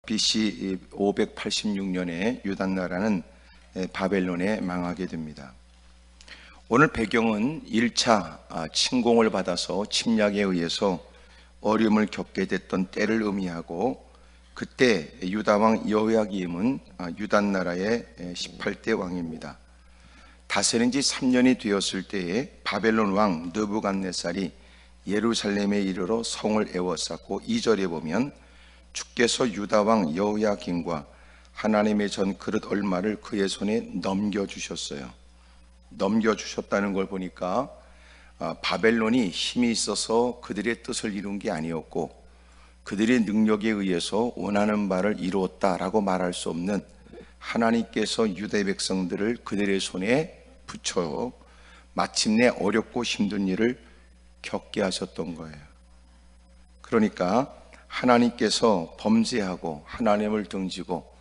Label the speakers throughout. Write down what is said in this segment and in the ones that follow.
Speaker 1: BC 586년에 유다나라는 바벨론에 망하게 됩니다. 오늘 배경은 1차 침공을 받아서 침략에 의해서 어려움을 겪게 됐던 때를 의미하고, 그때 유다왕 여호야김은 유다나라의 18대 왕입니다. 다스린 지 3년이 되었을 때에 바벨론 왕 느부갓네살이 예루살렘에 이르러 성을 에워쌌고, 2절에 보면 주께서 유다 왕 여호야김과 하나님의 전 그릇 얼마를 그의 손에 넘겨주셨어요. 넘겨주셨다는 걸 보니까 바벨론이 힘이 있어서 그들의 뜻을 이룬 게 아니었고, 그들의 능력에 의해서 원하는 바를 이루었다라고 말할 수 없는 하나님께서 유대 백성들을 그들의 손에 붙여 마침내 어렵고 힘든 일을 겪게 하셨던 거예요. 그러니까 하나님께서 범죄하고 하나님을 등지고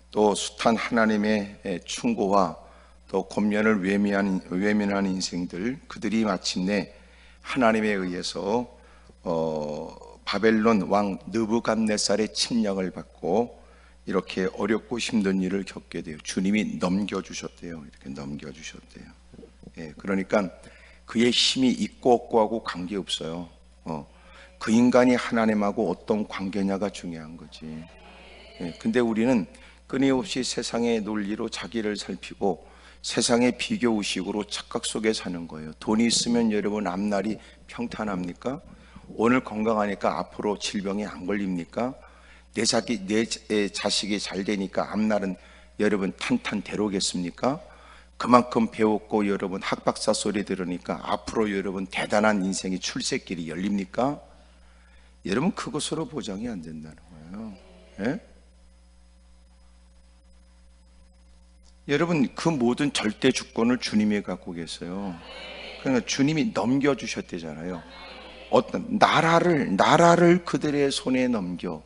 Speaker 1: 또 숱한 하나님의 충고와 또 권면을 외면한 인생들, 그들이 마침내 하나님에 의해서 바벨론 왕 느부갓네살의 침략을 받고 이렇게 어렵고 힘든 일을 겪게 돼요. 주님이 넘겨주셨대요. 이렇게 넘겨주셨대요. 그러니까 그의 힘이 있고 없고하고 관계없어요. 그 인간이 하나님하고 어떤 관계냐가 중요한 거지. 근데 우리는 끊임없이 세상의 논리로 자기를 살피고 세상의 비교의식으로 착각 속에 사는 거예요. 돈이 있으면 여러분 앞날이 평탄합니까? 오늘 건강하니까 앞으로 질병이 안 걸립니까? 내 자식이 잘 되니까 앞날은 여러분 탄탄대로겠습니까? 그만큼 배웠고 여러분 학박사 소리 들으니까 앞으로 여러분 대단한 인생의 출세길이 열립니까? 여러분 그것으로 보장이 안 된다는 거예요. 여러분 그 모든 절대 주권을 주님이 갖고 계세요. 그러니까 주님이 넘겨주셨대잖아요. 어떤 나라를 그들의 손에 넘겨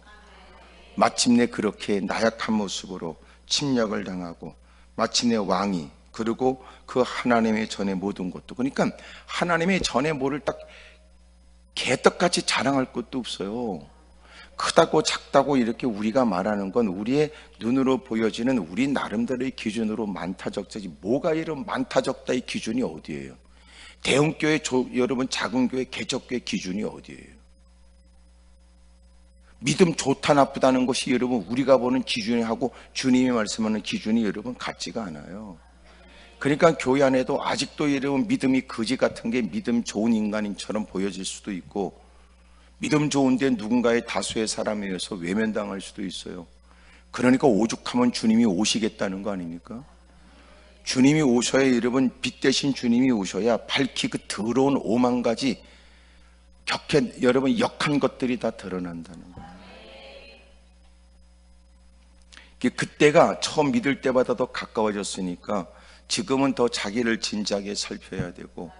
Speaker 1: 마침내 그렇게 나약한 모습으로 침략을 당하고 마침내 왕이, 그리고 그 하나님의 전의 모든 것도, 그러니까 하나님의 전의 뭐를 딱 개떡같이 자랑할 것도 없어요. 크다고 작다고 이렇게 우리가 말하는 건 우리의 눈으로 보여지는 우리 나름대로의 기준으로 많다 적다지, 뭐가 이런 많다 적다의 기준이 어디예요? 대형교회 여러분 작은 교회 개척교회 기준이 어디예요? 믿음 좋다 나쁘다는 것이 여러분 우리가 보는 기준하고 주님이 말씀하는 기준이 여러분 같지가 않아요. 그러니까 교회 안에도 아직도 여러분 믿음이 거지 같은 게 믿음 좋은 인간인처럼 보여질 수도 있고, 믿음 좋은데 누군가의 다수의 사람에 의해서 외면당할 수도 있어요. 그러니까 오죽하면 주님이 오시겠다는 거 아닙니까? 주님이 오셔야, 여러분 빛 대신 주님이 오셔야 밝히 그 더러운 5만 가지 여러분 역한 것들이 다 드러난다는 거예요. 그때가 처음 믿을 때보다 더 가까워졌으니까 지금은 더 자기를 진지하게 살펴야 되고,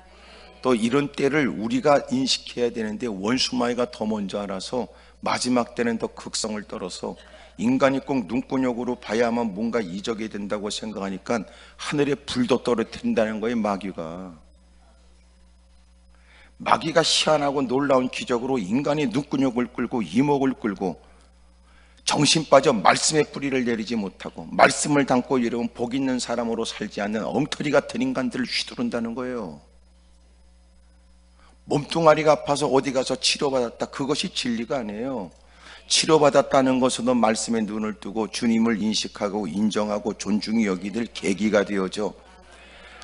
Speaker 1: 또 이런 때를 우리가 인식해야 되는데 원수마귀가 더 먼저 알아서 마지막 때는 더 극성을 떨어서 인간이 꼭 눈구녕으로 봐야만 뭔가 이적이 된다고 생각하니까 하늘에 불도 떨어뜨린다는 거예요. 마귀가 희한하고 놀라운 기적으로 인간의 눈구녕을 끌고 이목을 끌고 정신 빠져 말씀의 뿌리를 내리지 못하고 말씀을 담고 여러분 복 있는 사람으로 살지 않는 엉터리 같은 인간들을 휘두른다는 거예요. 몸뚱아리가 아파서 어디 가서 치료받았다, 그것이 진리가 아니에요. 치료받았다는 것으로 말씀에 눈을 뜨고 주님을 인식하고 인정하고 존중히 여기들 계기가 되어져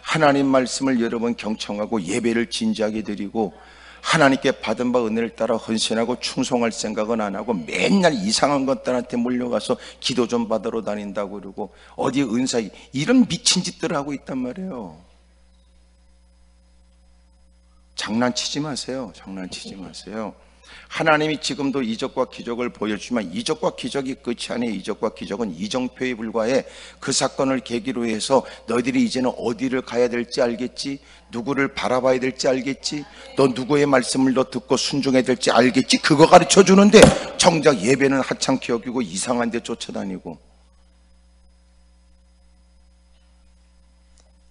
Speaker 1: 하나님 말씀을 여러분 경청하고 예배를 진지하게 드리고 하나님께 받은 바 은혜를 따라 헌신하고 충성할 생각은 안 하고 맨날 이상한 것들한테 몰려가서 기도 좀 받으러 다닌다고 그러고 어디 은사, 이런 미친 짓들을 하고 있단 말이에요. 장난치지 마세요. 장난치지 마세요. 하나님이 지금도 이적과 기적을 보여주지만 이적과 기적이 끝이 아니에요. 이적과 기적은 이정표에 불과해. 그 사건을 계기로 해서 너희들이 이제는 어디를 가야 될지 알겠지? 누구를 바라봐야 될지 알겠지? 너 누구의 말씀을 너 듣고 순종해야 될지 알겠지? 그거 가르쳐 주는데 정작 예배는 하찮게 여기고 이상한 데 쫓아다니고.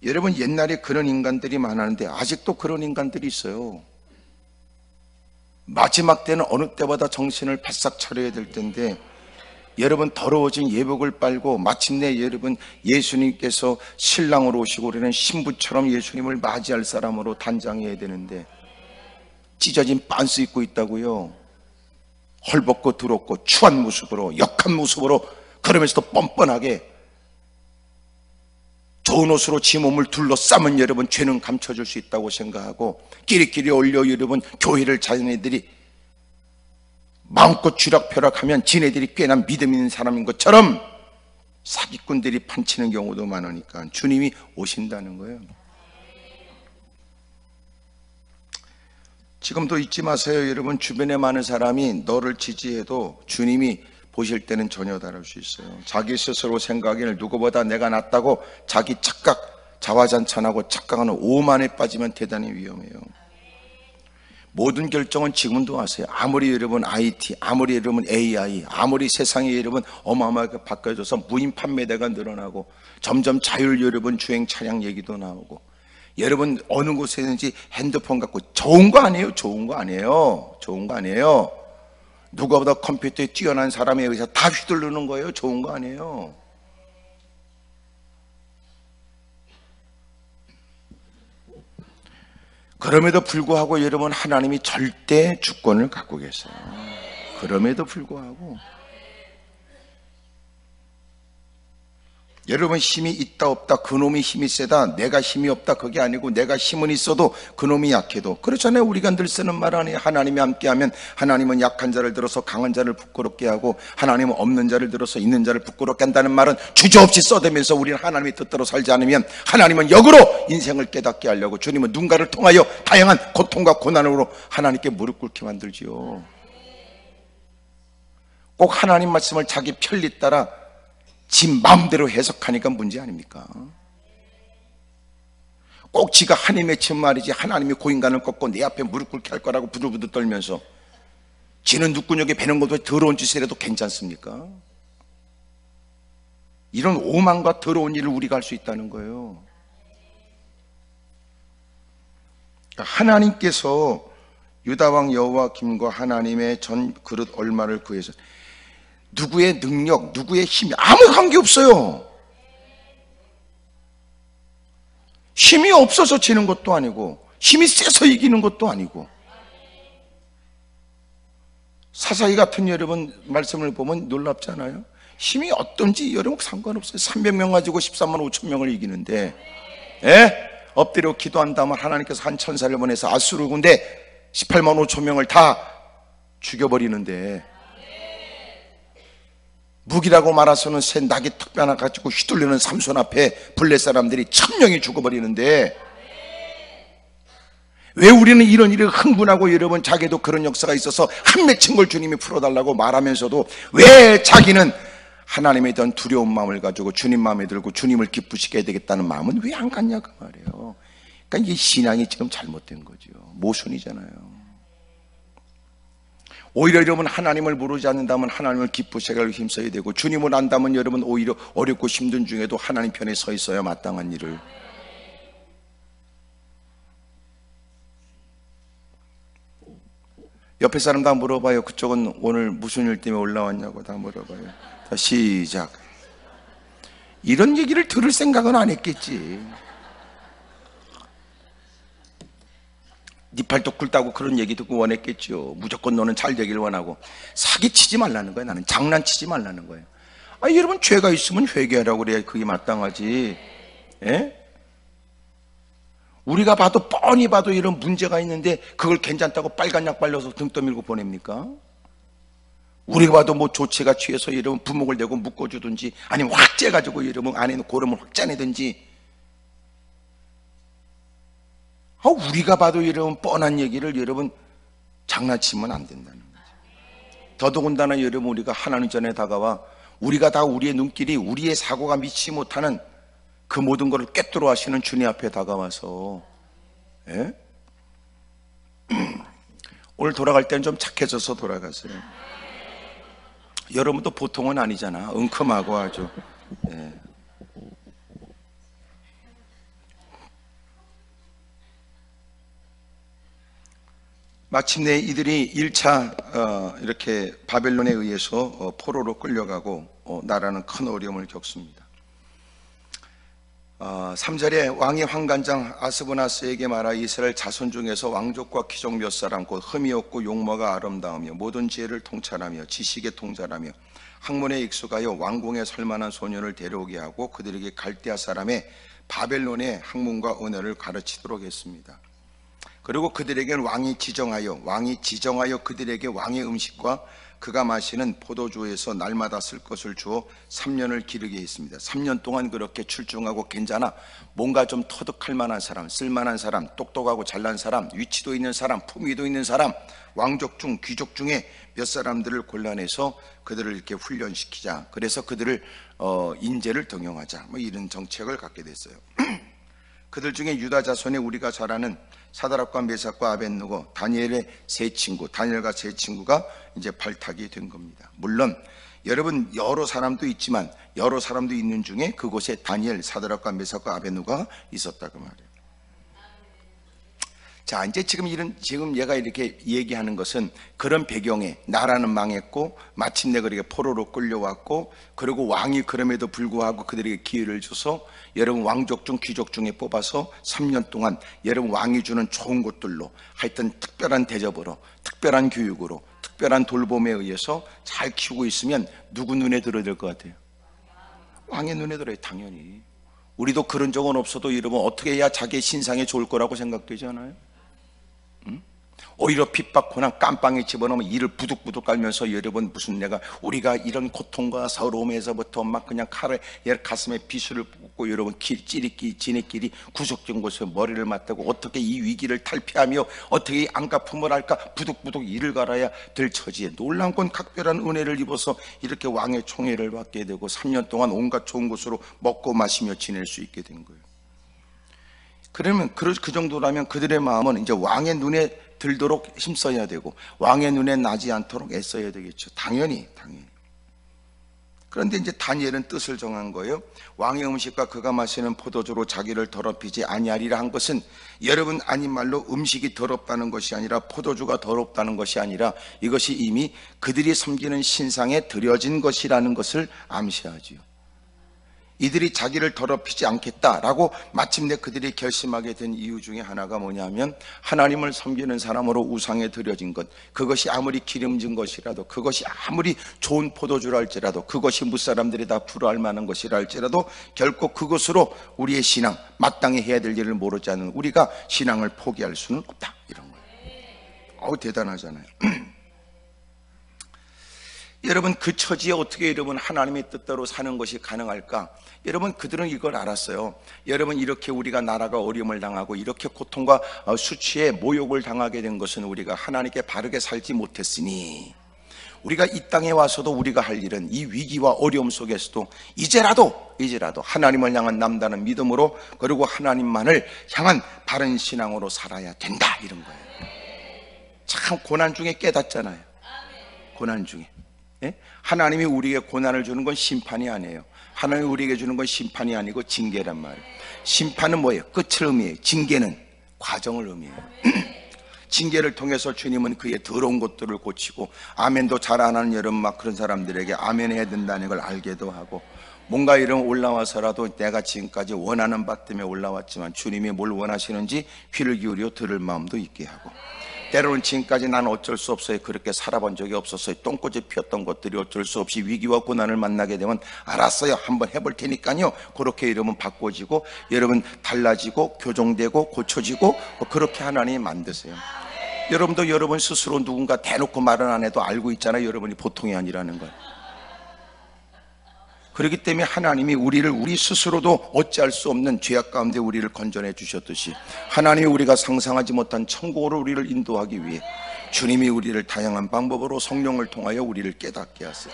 Speaker 1: 여러분 옛날에 그런 인간들이 많았는데 아직도 그런 인간들이 있어요. 마지막 때는 어느 때보다 정신을 바싹 차려야 될 텐데 여러분 더러워진 예복을 빨고 마침내 여러분 예수님께서 신랑으로 오시고 우리는 신부처럼 예수님을 맞이할 사람으로 단장해야 되는데 찢어진 빤스 입고 있다고요. 헐벗고 더럽고 추한 모습으로 역한 모습으로 그러면서도 뻔뻔하게 좋은 옷으로 지 몸을 둘러싸면 여러분 죄는 감춰줄 수 있다고 생각하고 끼리끼리 올려 여러분 교회를 자기네들이 마음껏 쥐락펴락하면 지네들이 꽤나 믿음 있는 사람인 것처럼 사기꾼들이 판치는 경우도 많으니까 주님이 오신다는 거예요. 지금도 잊지 마세요. 여러분 주변에 많은 사람이 너를 지지해도 주님이 보실 때는 전혀 다를 수 있어요. 자기 스스로 생각에는 누구보다 내가 낫다고 자기 착각, 자화자찬하고 착각하는 오만에 빠지면 대단히 위험해요. 모든 결정은 지금도 하세요. 아무리 여러분 IT, 아무리 여러분 AI, 아무리 세상이 여러분 어마어마하게 바뀌어져서 무인 판매대가 늘어나고 점점 자율 여러분 주행 차량 얘기도 나오고 여러분 어느 곳에든지 핸드폰 갖고 좋은 거 아니에요? 좋은 거 아니에요? 좋은 거 아니에요? 누가보다 컴퓨터에 뛰어난 사람에 의해서 다 휘둘르는 거예요? 좋은 거 아니에요? 그럼에도 불구하고 여러분 하나님이 절대 주권을 갖고 계세요. 그럼에도 불구하고 여러분 힘이 있다 없다 그놈이 힘이 세다 내가 힘이 없다 그게 아니고 내가 힘은 있어도 그놈이 약해도 그렇잖아요. 우리가 늘 쓰는 말 아니에요. 하나님이 함께하면 하나님은 약한 자를 들어서 강한 자를 부끄럽게 하고 하나님은 없는 자를 들어서 있는 자를 부끄럽게 한다는 말은 주저없이 써대면서 우리는 하나님의 뜻대로 살지 않으면 하나님은 역으로 인생을 깨닫게 하려고 주님은 누군가를 통하여 다양한 고통과 고난으로 하나님께 무릎 꿇게 만들지요. 꼭 하나님 말씀을 자기 편리 따라 지 마음대로 해석하니까 문제 아닙니까? 꼭 지가 한이 맺힌 말이지 하나님이 고인간을 꺾고 내 앞에 무릎 꿇게 할 거라고 부들부들 떨면서 지는 누구녁에 베는 것도 더러운 짓이라도 괜찮습니까? 이런 오만과 더러운 일을 우리가 할 수 있다는 거예요. 그러니까 하나님께서 유다왕 여호와김과 하나님의 전 그릇 얼마를 구해서 누구의 능력, 누구의 힘이 아무 관계 없어요. 힘이 없어서 지는 것도 아니고 힘이 세서 이기는 것도 아니고 사사기 같은 여러분 말씀을 보면 놀랍잖아요. 힘이 어떤지 여러분 상관없어요. 300명 가지고 13만 5천 명을 이기는데 엎드려 기도한다면 하나님께서 한 천사를 보내서 아수르 군대 18만 5천 명을 다 죽여버리는데 무기라고 말해서는 새 낙이 턱 하나 가지고 휘둘리는 삼손 앞에 블레 사람들이 1000명이 죽어버리는데 왜 우리는 이런 일에 흥분하고 여러분 자기도 그런 역사가 있어서 한 맺힌 걸 주님이 풀어달라고 말하면서도 왜 자기는 하나님에 대한 두려운 마음을 가지고 주님 마음에 들고 주님을 기쁘시게 해야 되겠다는 마음은 왜 안 갖냐 그 말이에요. 그러니까 이게 신앙이 지금 잘못된 거죠. 모순이잖아요. 오히려 여러분 하나님을 모르지 않는다면 하나님을 기쁘시게 하려 힘써야 되고 주님을 안다면 여러분 오히려 어렵고 힘든 중에도 하나님 편에 서 있어야 마땅한 일을. 옆에 사람 다 물어봐요. 그쪽은 오늘 무슨 일 때문에 올라왔냐고 다 물어봐요. 자, 시작. 이런 얘기를 들을 생각은 안 했겠지. 네 팔뚝 굵다고 그런 얘기 듣고 원했겠죠. 무조건 너는 잘 되길 원하고. 사기치지 말라는 거예요. 나는 장난치지 말라는 거예요. 여러분 죄가 있으면 회개하라고 그래야 그게 마땅하지. 우리가 봐도 뻔히 봐도 이런 문제가 있는데 그걸 괜찮다고 빨간 약 발라서 등 떠밀고 보냅니까? 우리가 봐도 뭐 조치가 취해서 여러분 부목을 대고 묶어주든지 아니면 확 째가지고 여러분 안에 있는 고름을 확 짜내든지 우리가 봐도 여러분 뻔한 얘기를 여러분 장난치면 안 된다는 거죠. 더더군다나 여러분 우리가 하나님 전에 다가와 우리가 다 우리의 눈길이 우리의 사고가 미치지 못하는 그 모든 것을 꿰뚫어 하시는 주님 앞에 다가와서 오늘 돌아갈 때는 좀 착해져서 돌아가세요. 여러분도 보통은 아니잖아. 은큼하고 아주 마침내 이들이 1차 이렇게 바벨론에 의해서 포로로 끌려가고 나라는 큰 어려움을 겪습니다. 3절에 왕이 환관장 아스브나스에게 말하 이스라엘 자손 중에서 왕족과 귀족 몇 사람 곧 흠이 없고 용모가 아름다우며 모든 지혜를 통찰하며 지식에 통달하며 학문에 익숙하여 왕궁에 설만한 소년을 데려오게 하고 그들에게 갈대아 사람의 바벨론의 학문과 언어를 가르치도록 했습니다. 그리고 그들에게는 왕이 지정하여 그들에게 왕의 음식과 그가 마시는 포도주에서 날마다 쓸 것을 주어 3년을 기르게 했습니다. 3년 동안 그렇게 출중하고 괜찮아 뭔가 좀 터득할 만한 사람, 쓸만한 사람, 똑똑하고 잘난 사람, 위치도 있는 사람, 품위도 있는 사람, 왕족 중 귀족 중에 몇 사람들을 골라내서 그들을 이렇게 훈련시키자. 그래서 그들을 인재를 등용하자. 뭐 이런 정책을 갖게 됐어요. 그들 중에 유다 자손에 우리가 잘 아는 사드락과 메삭과 아벳느고 다니엘의 세 친구, 다니엘과 세 친구가 이제 발탁이 된 겁니다. 물론 여러분 여러 사람도 있지만 여러 사람도 있는 중에 그곳에 다니엘, 사드락과 메삭과 아벳느고가 있었다 그 말이에요. 자, 이제 지금 얘가 이렇게 얘기하는 것은 그런 배경에 나라는 망했고 마침내 그렇게 포로로 끌려왔고 그리고 왕이 그럼에도 불구하고 그들에게 기회를 줘서 여러분 왕족 중 귀족 중에 뽑아서 3년 동안 여러분 왕이 주는 좋은 것들로 하여튼 특별한 대접으로 특별한 교육으로 특별한 돌봄에 의해서 잘 키우고 있으면 누구 눈에 들어야 될 것 같아요? 왕의 눈에 들어요, 당연히. 우리도 그런 적은 없어도 여러분 어떻게 해야 자기의 신상에 좋을 거라고 생각되지 않아요? 오히려 핍박거나 깜빵에 집어넣으면 이를 부득부득 깔면서 여러분 무슨 우리가 이런 고통과 서러움에서부터 막 그냥 칼을 가슴에 비수를 꽂고 여러분 지네끼리 구석진 곳에 머리를 맞대고 어떻게 이 위기를 탈피하며 어떻게 이 안갚음을 할까 부득부득 이를 갈아야 될 처지에 놀라운 건 각별한 은혜를 입어서 이렇게 왕의 총애를 받게 되고 3년 동안 온갖 좋은 곳으로 먹고 마시며 지낼 수 있게 된 거예요. 그러면 그 정도라면 그들의 마음은 이제 왕의 눈에 들도록 힘써야 되고 왕의 눈에 나지 않도록 애써야 되겠죠. 당연히. 그런데 이제 다니엘은 뜻을 정한 거예요. 왕의 음식과 그가 마시는 포도주로 자기를 더럽히지 아니하리라 한 것은 여러분 아닌 말로 음식이 더럽다는 것이 아니라 포도주가 더럽다는 것이 아니라 이것이 이미 그들이 섬기는 신상에 드려진 것이라는 것을 암시하지요. 이들이 자기를 더럽히지 않겠다라고 마침내 그들이 결심하게 된 이유 중에 하나가 뭐냐면 하나님을 섬기는 사람으로 우상에 드려진 것, 그것이 아무리 기름진 것이라도 그것이 아무리 좋은 포도주라 할지라도 그것이 무사람들이 다 부러워할 만한 것이라 할지라도 결코 그것으로 우리의 신앙, 마땅히 해야 될 일을 모르지 않는 우리가 신앙을 포기할 수는 없다, 이런 거예요. 대단하잖아요. 여러분 그 처지에 어떻게 여러분 하나님의 뜻대로 사는 것이 가능할까? 여러분 그들은 이걸 알았어요. 여러분 이렇게 우리가 나라가 어려움을 당하고 이렇게 고통과 수치에 모욕을 당하게 된 것은 우리가 하나님께 바르게 살지 못했으니 우리가 이 땅에 와서도 우리가 할 일은 이 위기와 어려움 속에서도 이제라도 하나님을 향한 남다른 믿음으로 그리고 하나님만을 향한 바른 신앙으로 살아야 된다, 이런 거예요. 참 고난 중에 깨닫잖아요. 고난 중에 하나님이 우리에게 고난을 주는 건 심판이 아니에요. 하나님이 우리에게 주는 건 심판이 아니고 징계란 말이에요. 심판은 뭐예요? 끝을 의미해요. 징계는 과정을 의미해요. 징계를 통해서 주님은 그의 더러운 것들을 고치고 아멘도 잘 안 하는 여러분 막 그런 사람들에게 아멘 해야 된다는 걸 알게도 하고 뭔가 이런 올라와서라도 내가 지금까지 원하는 바 때문에 올라왔지만 주님이 뭘 원하시는지 귀를 기울여 들을 마음도 있게 하고 때로는 지금까지 나는 어쩔 수 없어요. 그렇게 살아본 적이 없었어요. 똥꼬지 피었던 것들이 어쩔 수 없이 위기와 고난을 만나게 되면 알았어요. 한번 해볼 테니까요. 그렇게 여러분 바꿔지고 여러분 달라지고 교정되고 고쳐지고 그렇게 하나님이 만드세요. 여러분도 여러분 스스로 누군가 대놓고 말은 안 해도 알고 있잖아요. 여러분이 보통이 아니라는 걸. 그렇기 때문에 하나님이 우리 스스로도 어찌할 수 없는 죄악 가운데 우리를 건져내 주셨듯이 하나님이 우리가 상상하지 못한 천국으로 우리를 인도하기 위해 주님이 우리를 다양한 방법으로 성령을 통하여 우리를 깨닫게 하세요.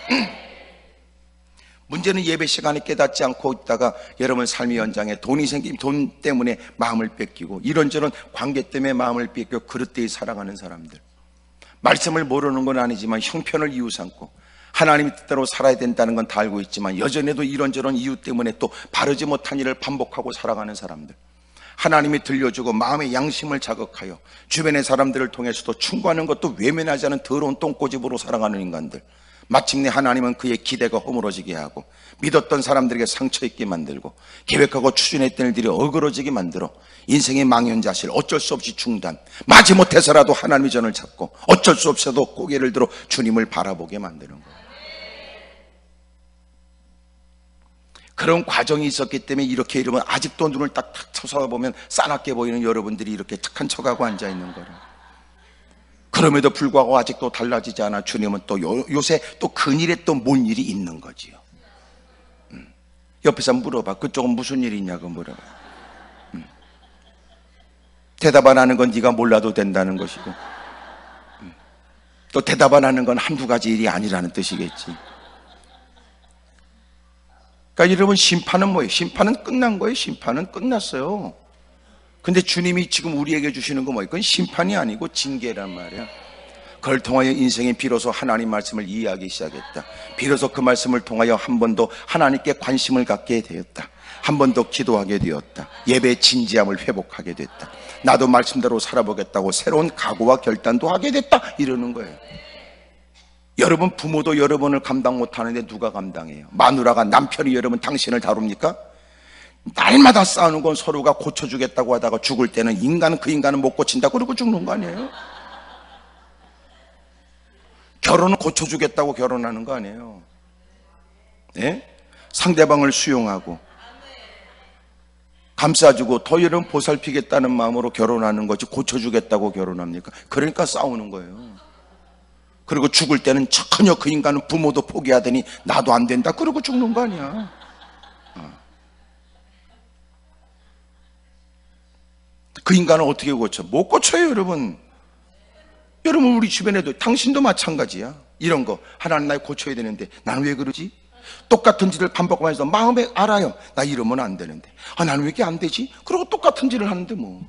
Speaker 1: 문제는 예배 시간에 깨닫지 않고 있다가 여러분 삶의 연장에 돈이 생기면 돈 때문에 마음을 뺏기고 이런저런 관계 때문에 마음을 뺏겨 그릇되이 살아가는 사람들, 말씀을 모르는 건 아니지만 형편을 이유 삼고 하나님의 뜻대로 살아야 된다는 건 다 알고 있지만 여전히도 이런저런 이유 때문에 또 바르지 못한 일을 반복하고 살아가는 사람들, 하나님이 들려주고 마음의 양심을 자극하여 주변의 사람들을 통해서도 충고하는 것도 외면하지 않은 더러운 똥꼬집으로 살아가는 인간들, 마침내 하나님은 그의 기대가 허물어지게 하고 믿었던 사람들에게 상처 입게 만들고 계획하고 추진했던 일들이 어그러지게 만들어 인생의 망연자실, 어쩔 수 없이 중단, 마지못해서라도 하나님의 전을 잡고 어쩔 수 없어도 고개를 들어 주님을 바라보게 만드는 거예요. 그런 과정이 있었기 때문에 이렇게 이러면 아직도 눈을 딱딱 쳐다보면 싸납게 보이는 여러분들이 이렇게 착한 척하고 앉아있는 거예요. 그럼에도 불구하고 아직도 달라지지 않아 주님은 또 요새 또 근일에 또 뭔 일이 있는 거지요. 옆에서 물어봐. 그쪽은 무슨 일이 있냐고 물어봐. 대답 안 하는 건 네가 몰라도 된다는 것이고, 또 대답 안 하는 건 한두 가지 일이 아니라는 뜻이겠지. 그러니까 여러분, 심판은 뭐예요? 심판은 끝난 거예요. 심판은 끝났어요. 근데 주님이 지금 우리에게 주시는 거 뭐예요? 그건 심판이 아니고 징계란 말이야. 그걸 통하여 인생이 비로소 하나님 말씀을 이해하기 시작했다. 비로소 그 말씀을 통하여 한 번 더 하나님께 관심을 갖게 되었다. 한 번 더 기도하게 되었다. 예배의 진지함을 회복하게 됐다. 나도 말씀대로 살아보겠다고 새로운 각오와 결단도 하게 됐다. 이러는 거예요. 여러분 부모도 여러분을 감당 못하는데 누가 감당해요? 마누라가 남편이 여러분 당신을 다룹니까? 날마다 싸우는 건 서로가 고쳐주겠다고 하다가 죽을 때는 그 인간은 못 고친다 그러고 죽는 거 아니에요? 결혼은 고쳐주겠다고 결혼하는 거 아니에요? 네? 상대방을 수용하고 감싸주고 더 여러분 보살피겠다는 마음으로 결혼하는 거지 고쳐주겠다고 결혼합니까? 그러니까 싸우는 거예요. 그리고 죽을 때는 전혀 그 인간은 부모도 포기하더니 나도 안 된다 그러고 죽는 거 아니야. 그 인간은 어떻게 고쳐? 못 고쳐요, 여러분. 여러분 우리 주변에도 당신도 마찬가지야. 이런 거 하나님 날 고쳐야 되는데 나는 왜 그러지? 똑같은 짓을 반복하면서 마음에 알아요. 나 이러면 안 되는데 나는 왜 이렇게 안 되지? 그리고 똑같은 짓을 하는데 뭐.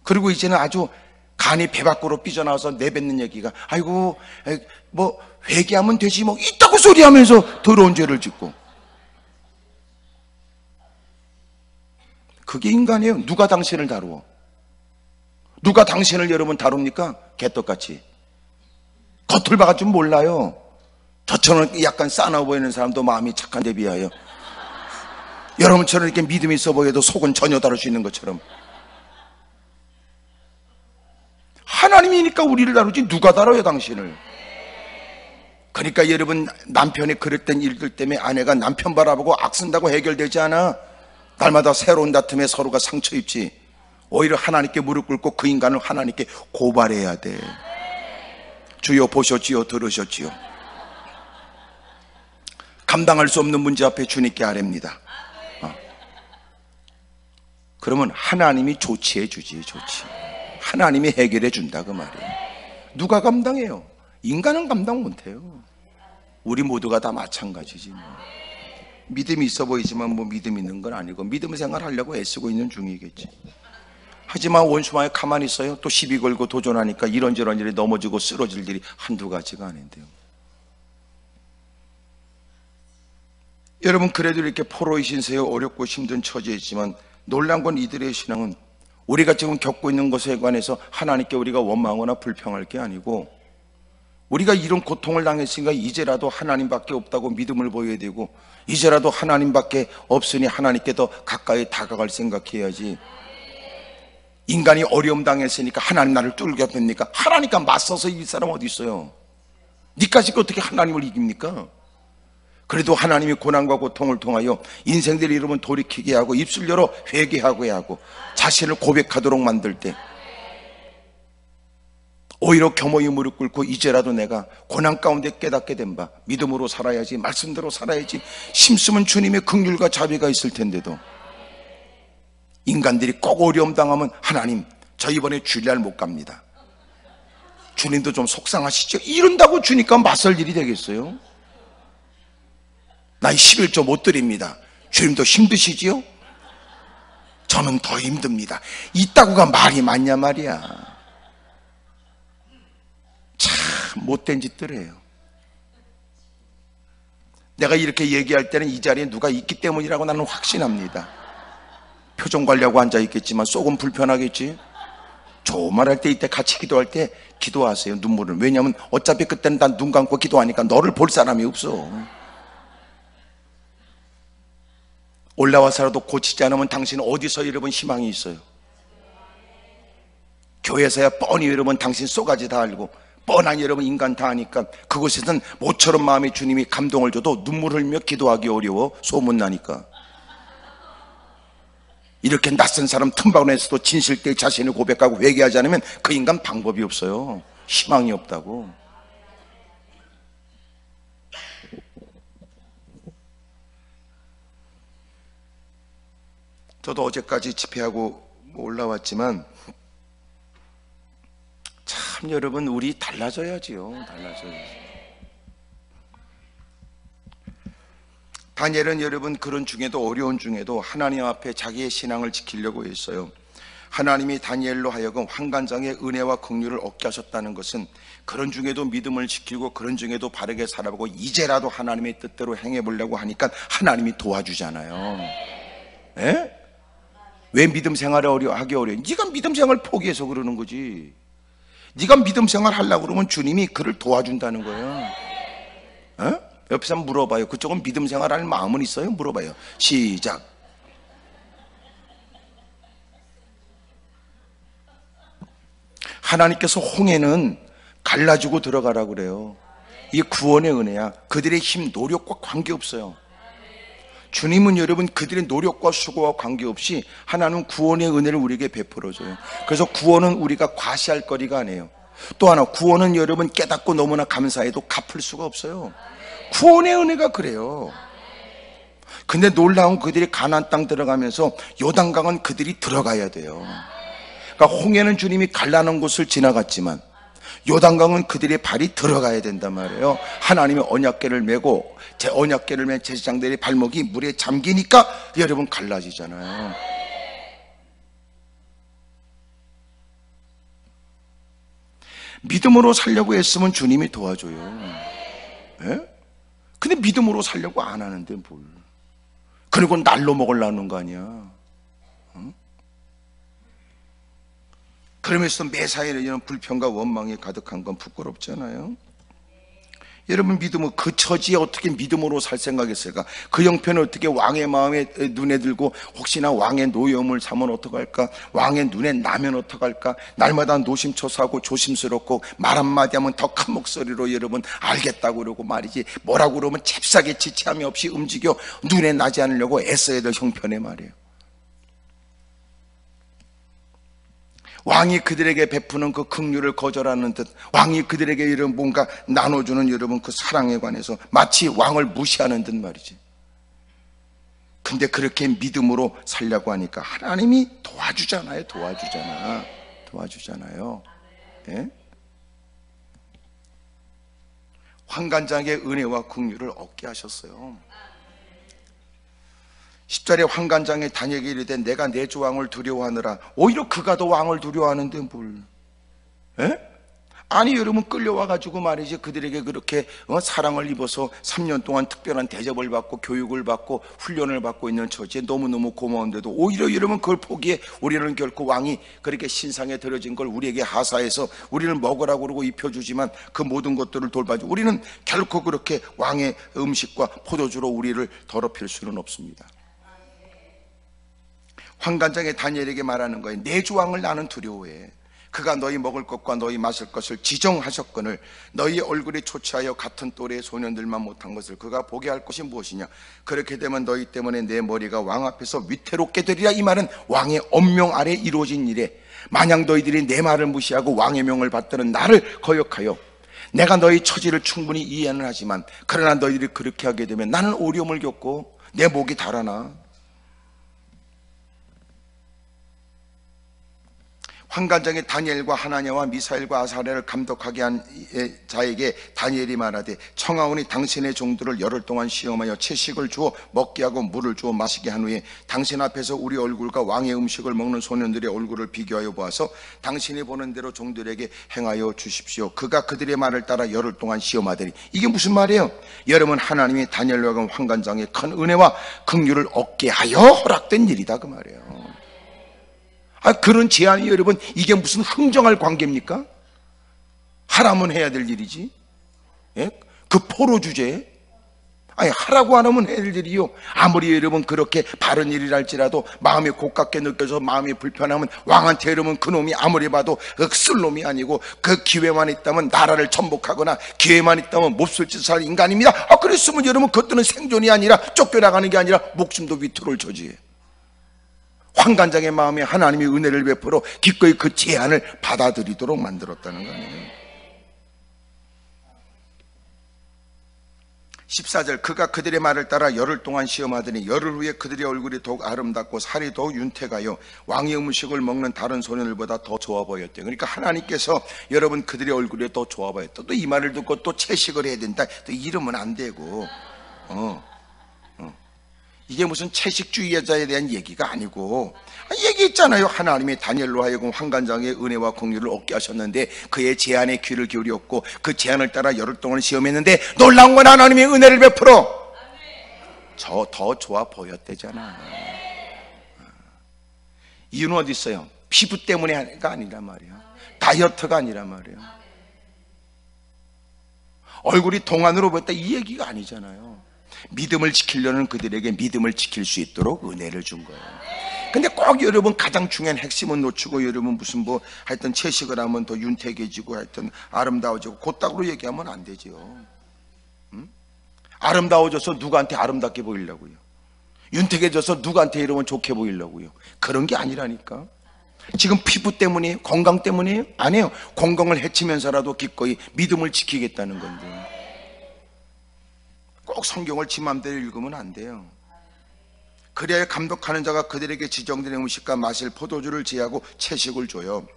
Speaker 1: 그리고 이제는 아주 간이 배 밖으로 삐져나와서 내뱉는 얘기가 아이고 뭐 회개하면 되지 뭐 이따구 소리하면서 더러운 죄를 짓고. 그게 인간이에요. 누가 당신을 다루어? 누가 당신을 여러분 다룹니까? 개떡같이. 겉을 봐가 좀 몰라요. 저처럼 약간 싸나워 보이는 사람도 마음이 착한 데 비하여 여러분처럼 이렇게 믿음이 있어 보여도 속은 전혀 다를 수 있는 것처럼. 하나님이니까 우리를 다루지 누가 다뤄요 당신을. 그러니까 여러분 남편이 그랬던 일들 때문에 아내가 남편 바라보고 악쓴다고 해결되지 않아. 날마다 새로운 다툼에 서로가 상처 입지. 오히려 하나님께 무릎 꿇고 그 인간을 하나님께 고발해야 돼. 주여 보셨지요? 들으셨지요? 감당할 수 없는 문제 앞에 주님께 아뢰입니다. 그러면 하나님이 조치해 주지. 조치. 하나님이 해결해 준다 그 말이에요. 누가 감당해요? 인간은 감당 못해요. 우리 모두가 다 마찬가지지 뭐. 믿음이 있어 보이지만 뭐 믿음 있는 건 아니고 믿음 생활하려고 애쓰고 있는 중이겠지. 하지만 원수마에 가만히 있어요. 또 시비 걸고 도전하니까 이런저런 일이 넘어지고 쓰러질 일이 한두 가지가 아닌데요. 여러분 그래도 이렇게 포로의 신세에 어렵고 힘든 처지에 있지만 놀란 건 이들의 신앙은 우리가 지금 겪고 있는 것에 관해서 하나님께 우리가 원망하거나 불평할 게 아니고 우리가 이런 고통을 당했으니까 이제라도 하나님밖에 없다고 믿음을 보여야 되고 이제라도 하나님밖에 없으니 하나님께 더 가까이 다가갈 생각해야지. 인간이 어려움 당했으니까 하나님 나를 뚫게 팹니까? 하나님과 맞서서 이길 사람 어디 있어요? 니까지 어떻게 하나님을 이깁니까? 그래도 하나님이 고난과 고통을 통하여 인생들의 이름은 돌이키게 하고 입술 열어 회개하게 하고 자신을 고백하도록 만들 때 오히려 겸허히 무릎 꿇고 이제라도 내가 고난 가운데 깨닫게 된 바 믿음으로 살아야지, 말씀대로 살아야지, 심쓰면 주님의 긍휼과 자비가 있을 텐데도 인간들이 꼭 어려움 당하면 하나님 저 이번에 주일날 못 갑니다. 주님도 좀 속상하시죠? 이런다고 주니까 맞설 일이 되겠어요? 나 11조 못 드립니다. 주님도 힘드시지요? 저는 더 힘듭니다. 이따구가 말이 맞냐 말이야. 참 못된 짓들 해요. 내가 이렇게 얘기할 때는 이 자리에 누가 있기 때문이라고 나는 확신합니다. 표정 관리하고 앉아 있겠지만 속은 불편하겠지. 좋은 말 할 때 이때 같이 기도할 때 기도하세요. 눈물을. 왜냐하면 어차피 그때는 난 눈 감고 기도하니까 너를 볼 사람이 없어. 올라와서라도 고치지 않으면 당신은 어디서 여러분 희망이 있어요? 교회에서야 뻔히 여러분 당신 쏘가지 다 알고 뻔한 여러분 인간 다 아니까 그곳에서는 모처럼 마음의 주님이 감동을 줘도 눈물 흘며 기도하기 어려워. 소문나니까. 이렇게 낯선 사람 틈바구니에서도 진실되이 자신을 고백하고 회개하지 않으면 그 인간 방법이 없어요. 희망이 없다고. 저도 어제까지 집회하고 올라왔지만 참 여러분 우리 달라져야지요. 달라져야지. 다니엘은 여러분 그런 중에도 어려운 중에도 하나님 앞에 자기의 신앙을 지키려고 했어요. 하나님이 다니엘로 하여금 환관장의 은혜와 긍휼을 얻게 하셨다는 것은 그런 중에도 믿음을 지키고 그런 중에도 바르게 살아보고 이제라도 하나님의 뜻대로 행해보려고 하니까 하나님이 도와주잖아요. 에? 왜 믿음 생활을 하기 어려워? 네가 믿음 생활 포기해서 그러는 거지. 네가 믿음 생활 하려고 그러면 주님이 그를 도와준다는 거예요. 에? 옆에서 한번 물어봐요. 그쪽은 믿음 생활할 마음은 있어요? 물어봐요. 시작. 하나님께서 홍해는 갈라주고 들어가라고 그래요. 이게 구원의 은혜야. 그들의 힘, 노력과 관계없어요. 주님은 여러분 그들의 노력과 수고와 관계없이 하나님은 구원의 은혜를 우리에게 베풀어줘요. 그래서 구원은 우리가 과시할 거리가 아니에요. 또 하나, 구원은 여러분 깨닫고 너무나 감사해도 갚을 수가 없어요. 구원의 은혜가 그래요. 근데 놀라운 그들이 가나안 땅 들어가면서 요단강은 그들이 들어가야 돼요. 그러니까 홍해는 주님이 갈라놓은 곳을 지나갔지만 요단강은 그들의 발이 들어가야 된단 말이에요. 하나님의 언약궤를 메고 제 언약궤를 맨 제사장들의 발목이 물에 잠기니까 여러분 갈라지잖아요. 믿음으로 살려고 했으면 주님이 도와줘요. 예? 근데 믿음으로 살려고 안 하는데 뭘. 그리고 날로 먹으려는 거 아니야. 어? 그러면서 매사에 이런 불평과 원망이 가득한 건 부끄럽잖아요. 여러분 믿음은 그 처지에 어떻게 믿음으로 살 생각했을까? 그 형편을 어떻게 왕의 마음에 눈에 들고 혹시나 왕의 노여움을 삼으면 어떡할까? 왕의 눈에 나면 어떡할까? 날마다 노심초사하고 조심스럽고 말 한마디 하면 더 큰 목소리로 여러분 알겠다고 그러고 말이지 뭐라고 그러면 잽싸게 지체함이 없이 움직여 눈에 나지 않으려고 애써야 될 형편의 말이에요. 왕이 그들에게 베푸는 그 긍휼을 거절하는 듯 왕이 그들에게 이런 뭔가 나눠주는 여러분 그 사랑에 관해서 마치 왕을 무시하는 듯 말이지. 근데 그렇게 믿음으로 살려고 하니까 하나님이 도와주잖아요. 도와주잖아요. 예? 환관장의 은혜와 긍휼을 얻게 하셨어요. 10절에 환관장에 다니엘에게 이르되 내가 내 주 왕을 두려워하느라. 오히려 그가 더 왕을 두려워하는데 뭘. 에? 아니 여러분 끌려와가지고 말이지 그들에게 그렇게 사랑을 입어서 3년 동안 특별한 대접을 받고 교육을 받고 훈련을 받고 있는 처지에 너무너무 고마운데도 오히려 여러분 그걸 포기해. 우리는 결코 왕이 그렇게 신상에 들어진 걸 우리에게 하사해서 우리를 먹으라고 그러고 입혀주지만 그 모든 것들을 돌봐주고 우리는 결코 그렇게 왕의 음식과 포도주로 우리를 더럽힐 수는 없습니다. 환관장에 다니엘에게 말하는 거예요. 내 주 왕을 나는 두려워해. 그가 너희 먹을 것과 너희 마실 것을 지정하셨거늘 너희 얼굴에 초췌하여 같은 또래의 소년들만 못한 것을 그가 보게 할 것이 무엇이냐. 그렇게 되면 너희 때문에 내 머리가 왕 앞에서 위태롭게 되리라. 이 말은 왕의 엄명 아래 이루어진 일에 만약 너희들이 내 말을 무시하고 왕의 명을 받드는 나를 거역하여 내가 너희 처지를 충분히 이해는 하지만 그러나 너희들이 그렇게 하게 되면 나는 어려움을 겪고 내 목이 달아나. 환관장에 다니엘과 하나냐와 미사엘과 아사랴를 감독하게 한 자에게 다니엘이 말하되 청하오니 당신의 종들을 열흘 동안 시험하여 채식을 주어 먹게 하고 물을 주어 마시게 한 후에 당신 앞에서 우리 얼굴과 왕의 음식을 먹는 소년들의 얼굴을 비교하여 보아서 당신이 보는 대로 종들에게 행하여 주십시오. 그가 그들의 말을 따라 열흘 동안 시험하더니. 이게 무슨 말이에요? 여러분 하나님이 다니엘과 환관장에 큰 은혜와 긍휼을 얻게 하여 허락된 일이다 그 말이에요. 그런 제안이 여러분, 이게 무슨 흥정할 관계입니까? 하라면 해야 될 일이지. 예? 그 포로 주제에 하라고 안 하면 해야 될 일이요. 아무리 여러분 그렇게 바른 일이랄지라도 마음이 고깝게 느껴서 마음이 불편하면 왕한테 이러면 그놈이 아무리 봐도 쓸 놈이 아니고, 그 기회만 있다면 나라를 전복하거나 기회만 있다면 몹쓸 짓을 할 인간입니다. 그랬으면 여러분 그것들은 생존이 아니라 쫓겨나가는 게 아니라 목숨도 위투를 저지해. 환관장의 마음에 하나님이 은혜를 베풀어 기꺼이 그 제안을 받아들이도록 만들었다는 거 아니에요. 14절, 그가 그들의 말을 따라 열흘 동안 시험하더니 열흘 후에 그들의 얼굴이 더욱 아름답고 살이 더욱 윤택하여 왕의 음식을 먹는 다른 소년들보다 더 좋아 보였대요. 그러니까 하나님께서 여러분 그들의 얼굴이 더 좋아 보였다. 또 이 말을 듣고 또 채식을 해야 된다. 또 이러면 안 되고, 이게 무슨 채식주의자에 대한 얘기가 아니고, 얘기했잖아요. 하나님이 다니엘로 하여금 환관장의 은혜와 공유를 얻게 하셨는데 그의 제안에 귀를 기울였고 그 제안을 따라 열흘 동안 시험했는데 놀라운 건 하나님의 은혜를 베풀어 더 좋아 보였대잖아. 이유는 어디 있어요? 피부 때문에가 아니란 말이야. 다이어트가 아니란 말이야. 얼굴이 동안으로 보였다 이 얘기가 아니잖아요. 믿음을 지키려는 그들에게 믿음을 지킬 수 있도록 은혜를 준 거예요. 근데 꼭 여러분 가장 중요한 핵심은 놓치고 여러분 무슨 하여튼 채식을 하면 더 윤택해지고 하여튼 아름다워지고 그따구로 얘기하면 안 되죠. 아름다워져서 누구한테 아름답게 보이려고요? 윤택해져서 누구한테 이러면 좋게 보이려고요? 그런 게 아니라니까. 지금 피부 때문이에요? 건강 때문이에요? 아니에요. 건강을 해치면서라도 기꺼이 믿음을 지키겠다는 건데, 꼭 성경을 지 맘대로 읽으면 안 돼요. 그래야 감독하는 자가 그들에게 지정된 음식과 마실 포도주를 제하고 채식을 줘요.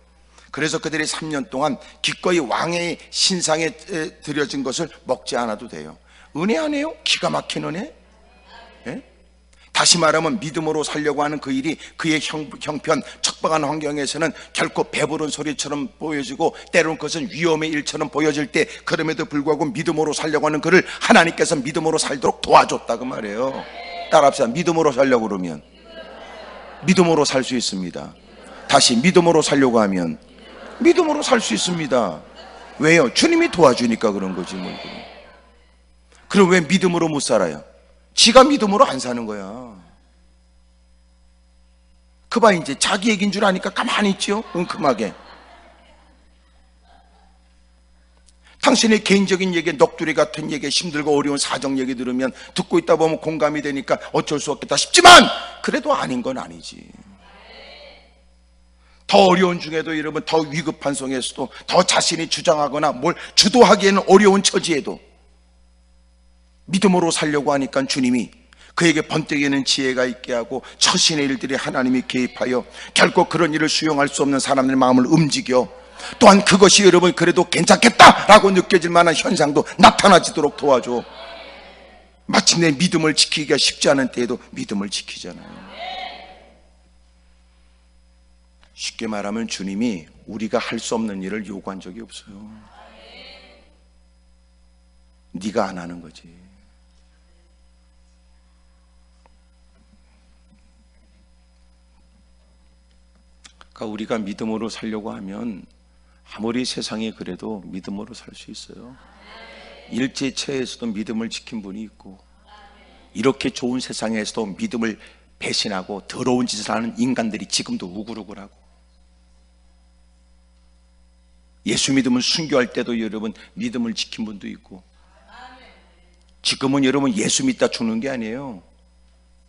Speaker 1: 그래서 그들이 3년 동안 기꺼이 왕의 신상에 드려진 것을 먹지 않아도 돼요. 은혜 아니에요? 기가 막힌 은혜? 예? 다시 말하면 믿음으로 살려고 하는 그 일이 그의 형편 척박한 환경에서는 결코 배부른 소리처럼 보여지고 때로는 그것은 위험의 일처럼 보여질 때, 그럼에도 불구하고 믿음으로 살려고 하는 그를 하나님께서 믿음으로 살도록 도와줬다 그 말이에요. 따라합시다. 믿음으로 살려고 그러면 믿음으로 살 수 있습니다. 다시 믿음으로 살려고 하면 믿음으로 살 수 있습니다. 왜요? 주님이 도와주니까 그런 거지 뭐. 그럼 왜 믿음으로 못 살아요? 지가 믿음으로 안 사는 거야. 그봐 이제 자기 얘기인 줄 아니까 가만히 있죠. 웅큼하게. 당신의 개인적인 얘기, 넋두리 같은 얘기, 힘들고 어려운 사정 얘기 들으면 듣고 있다 보면 공감이 되니까 어쩔 수 없겠다 싶지만 그래도 아닌 건 아니지. 더 어려운 중에도 여러분, 더 위급한 속에서도, 더 자신이 주장하거나 뭘 주도하기에는 어려운 처지에도 믿음으로 살려고 하니까 주님이 그에게 번뜩이는 지혜가 있게 하고 처신의 일들이 하나님이 개입하여 결코 그런 일을 수용할 수 없는 사람들의 마음을 움직여, 또한 그것이 여러분 그래도 괜찮겠다라고 느껴질 만한 현상도 나타나지도록 도와줘. 마침내 믿음을 지키기가 쉽지 않은 때에도 믿음을 지키잖아요. 쉽게 말하면 주님이 우리가 할 수 없는 일을 요구한 적이 없어요. 네가 안 하는 거지. 그러니까 우리가 믿음으로 살려고 하면 아무리 세상이 그래도 믿음으로 살 수 있어요. 일제체에서도 믿음을 지킨 분이 있고, 이렇게 좋은 세상에서도 믿음을 배신하고 더러운 짓을 하는 인간들이 지금도 우글우글하고, 예수 믿음을 순교할 때도 여러분 믿음을 지킨 분도 있고, 지금은 여러분 예수 믿다 죽는 게 아니에요.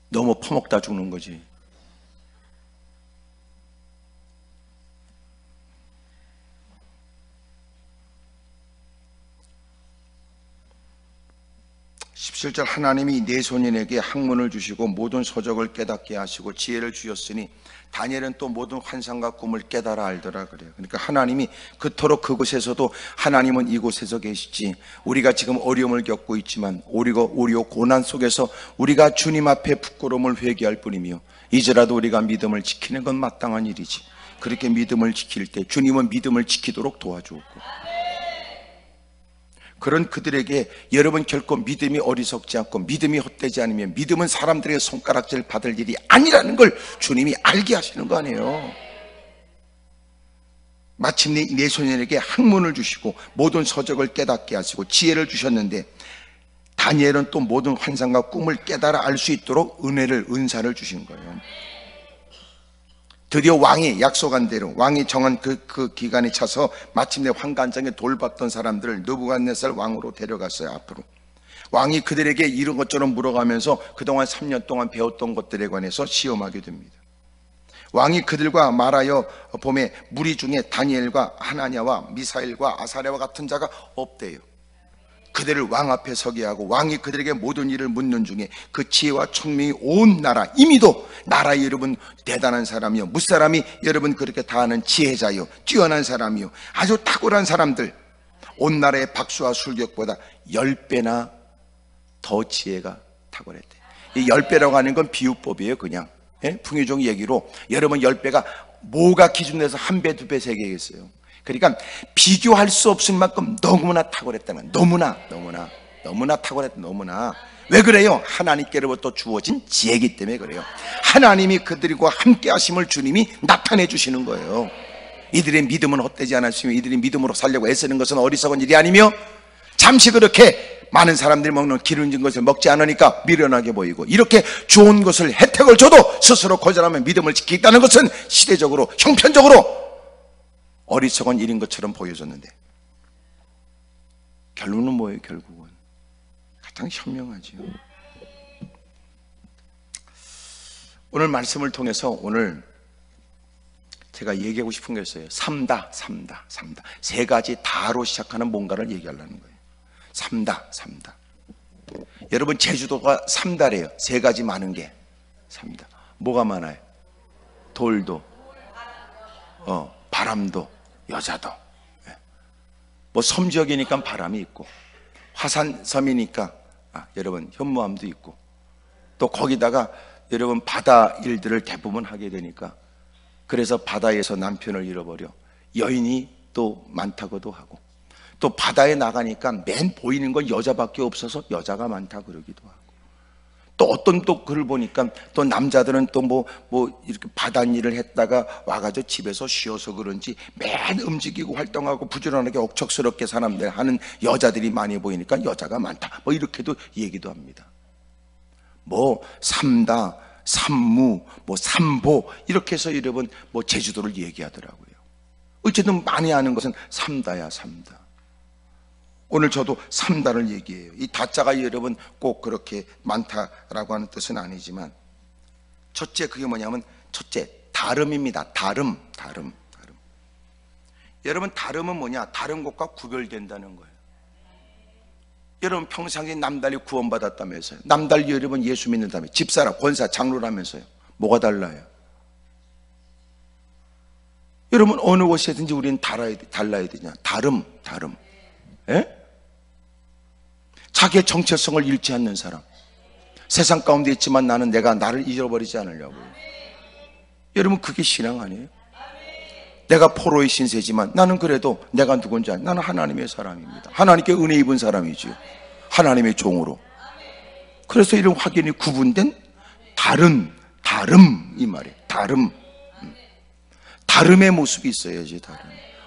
Speaker 1: 너무 퍼먹다 죽는 거지. (17절) 하나님이 네 소년에게 학문을 주시고 모든 서적을 깨닫게 하시고 지혜를 주셨으니 다니엘은 또 모든 환상과 꿈을 깨달아 알더라 그래요. 그러니까 하나님이 그토록 그곳에서도 하나님은 이곳에서 계시지, 우리가 지금 어려움을 겪고 있지만 오리고 고난 속에서 우리가 주님 앞에 부끄러움을 회개할 뿐이며 이제라도 우리가 믿음을 지키는 건 마땅한 일이지. 그렇게 믿음을 지킬 때 주님은 믿음을 지키도록 도와주었고, 그런 그들에게 여러분 결코 믿음이 어리석지 않고 믿음이 헛되지 않으면 믿음은 사람들의 손가락질 받을 일이 아니라는 걸 주님이 알게 하시는 거 아니에요. 마침내 네 소년에게 학문을 주시고 모든 서적을 깨닫게 하시고 지혜를 주셨는데 다니엘은 또 모든 환상과 꿈을 깨달아 알 수 있도록 은사를 주신 거예요. 드디어 왕이 약속한 대로, 왕이 정한 그 기간에 차서 마침내 환관장에 돌봤던 사람들을 느부갓네살 왕으로 데려갔어요. 앞으로 왕이 그들에게 이런 것처럼 물어가면서 그동안 3년 동안 배웠던 것들에 관해서 시험하게 됩니다. 왕이 그들과 말하여 봄에 무리 중에 다니엘과 하나냐와 미사엘과 아사랴와 같은 자가 없대요. 그들을 왕 앞에 서게 하고 왕이 그들에게 모든 일을 묻는 중에 그 지혜와 총명이 온 나라, 이미도 나라의 여러분 대단한 사람이요, 무사람이 여러분 그렇게 다 아는 지혜자요, 뛰어난 사람이요, 아주 탁월한 사람들, 온 나라의 박수와 술격보다 10배나 더 지혜가 탁월했대. 이 10배라고 하는 건 비유법이에요. 그냥 풍요종 얘기로 여러분 10배가 뭐가 기준에서 1배, 2배, 3개겠어요. 그러니까 비교할 수 없을 만큼 너무나 탁월했다는, 너무나 탁월했다. 너무나. 왜 그래요? 하나님께로부터 주어진 지혜이기 때문에 그래요. 하나님이 그들과 함께 하심을 주님이 나타내 주시는 거예요. 이들의 믿음은 헛되지 않았으며 이들이 믿음으로 살려고 애쓰는 것은 어리석은 일이 아니며 잠시 그렇게 많은 사람들이 먹는 기름진 것을 먹지 않으니까 미련하게 보이고 이렇게 좋은 것을 혜택을 줘도 스스로 거절하며 믿음을 지키겠다는 것은 시대적으로 형편적으로 어리석은 일인 것처럼 보여졌는데 결론은 뭐예요? 결국은 가장 현명하지요. 오늘 말씀을 통해서 오늘 제가 얘기하고 싶은 게 있어요. 삼다. 세 가지 다로 시작하는 뭔가를 얘기하려는 거예요. 삼다. 여러분 제주도가 삼다래요. 세 가지 많은 게 삼다. 뭐가 많아요? 돌도, 바람도, 여자도. 뭐 섬지역이니까 바람이 있고, 화산섬이니까 여러분 현무암도 있고, 또 거기다가 여러분 바다 일들을 대부분 하게 되니까 그래서 바다에서 남편을 잃어버려 여인이 또 많다고도 하고, 또 바다에 나가니까 맨 보이는 건 여자밖에 없어서 여자가 많다 그러기도 하고, 또 어떤 또 글을 보니까 또 남자들은 또 뭐 이렇게 바닷일을 했다가 와가지고 집에서 쉬어서 그런지 맨 움직이고 활동하고 부지런하게 억척스럽게 사람들 하는 여자들이 많이 보이니까 여자가 많다, 뭐 이렇게도 얘기도 합니다. 뭐 삼다, 삼무, 뭐 삼보 이렇게 해서 여러분 뭐 제주도를 얘기하더라고요. 어쨌든 많이 아는 것은 삼다야, 삼다. 오늘 저도 삼다를 얘기해요. 이 다자가 여러분 꼭 그렇게 많다라고 하는 뜻은 아니지만, 첫째 그게 뭐냐면 첫째 다름입니다. 다름. 여러분 다름은 뭐냐? 다른 것과 구별된다는 거예요. 여러분 평상시에 남달리 구원받았다면서요. 남달리 여러분 예수 믿는다며, 집사라, 권사, 장로라면서요. 뭐가 달라요? 여러분 어느 곳이든지 우리는 달라야 되냐? 다름. 예? 자기의 정체성을 잃지 않는 사람. 세상 가운데 있지만 나를 잃어버리지 않으려고요. 여러분 그게 신앙 아니에요? 내가 포로의 신세지만 나는 그래도 내가 누군지 아니, 나는 하나님의 사람입니다. 하나님께 은혜 입은 사람이지요. 하나님의 종으로. 그래서 이런 확연히 구분된 다름 이 말이에요. 다름의 모습이 있어야지. 다름.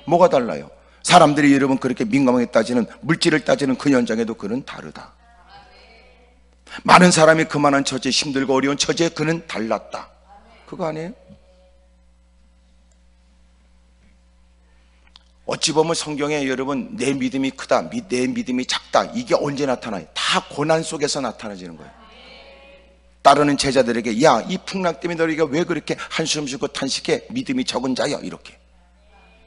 Speaker 1: 뭐가 달라요? 사람들이 여러분 그렇게 민감하게 따지는, 물질을 따지는 그 현장에도 그는 다르다. 많은 사람이 그만한 처지에, 힘들고 어려운 처지에 그는 달랐다. 그거 아니에요? 어찌 보면 성경에 여러분 내 믿음이 크다, 내 믿음이 작다, 이게 언제 나타나요? 다 고난 속에서 나타나지는 거예요. 따르는 제자들에게 야, 이 풍랑 때문에 너희가 왜 그렇게 한숨 쉬고 탄식해? 믿음이 적은 자여, 이렇게.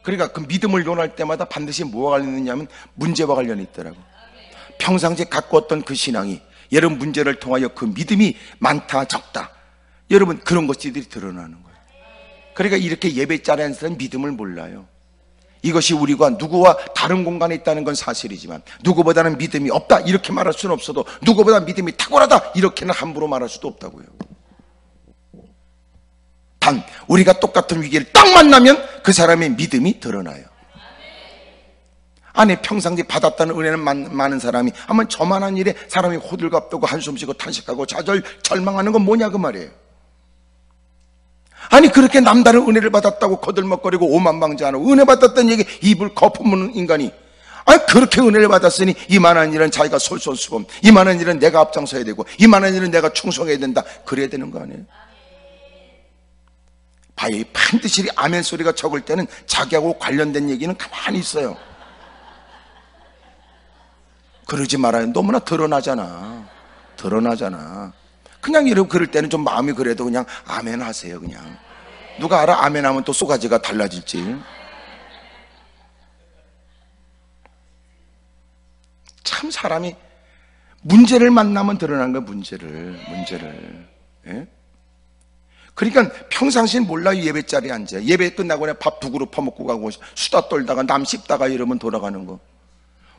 Speaker 1: 그러니까 그 믿음을 논할 때마다 반드시 뭐와 관련있냐면 문제와 관련이 있더라고. 평상시에 갖고 왔던 그 신앙이 여러분 문제를 통하여 그 믿음이 많다 적다, 여러분 그런 것들이 드러나는 거예요. 그러니까 이렇게 예배 자리에서는 믿음을 몰라요. 이것이 우리가 누구와 다른 공간에 있다는 건 사실이지만 누구보다는 믿음이 없다 이렇게 말할 수는 없어도 누구보다 믿음이 탁월하다 이렇게는 함부로 말할 수도 없다고요. 단 우리가 똑같은 위기를 딱 만나면 그 사람의 믿음이 드러나요. 아니 평상시 받았다는 은혜는 많은 사람이 한번 저만한 일에 사람이 호들갑 떠고 한숨 쉬고 탄식하고 절망하는 건 뭐냐 그 말이에요. 아니 그렇게 남다른 은혜를 받았다고 거들먹거리고 오만방자하고 은혜 받았다는 얘기 입을 거품무는 인간이, 아니 그렇게 은혜를 받았으니 이만한 일은 자기가 솔솔수범, 이만한 일은 내가 앞장서야 되고 이만한 일은 내가 충성해야 된다, 그래야 되는 거 아니에요? 봐요, 반드시 아멘 소리가 적을 때는 자기하고 관련된 얘기는 가만히 있어요. 그러지 말아요. 너무나 드러나잖아. 그냥 이러고 그럴 때는 좀 마음이 그래도 그냥 아멘 하세요. 그냥 누가 알아? 아멘 하면 또 쏘가지가 달라질지. 참 사람이 문제를 만나면 드러나는 거야. 문제를. 예? 그러니까 평상시엔 몰라요. 예배 자리에 앉아, 예배 끝나고 그냥 밥 두 그릇 퍼먹고 가고 수다 떨다가 남 씹다가 이러면 돌아가는 거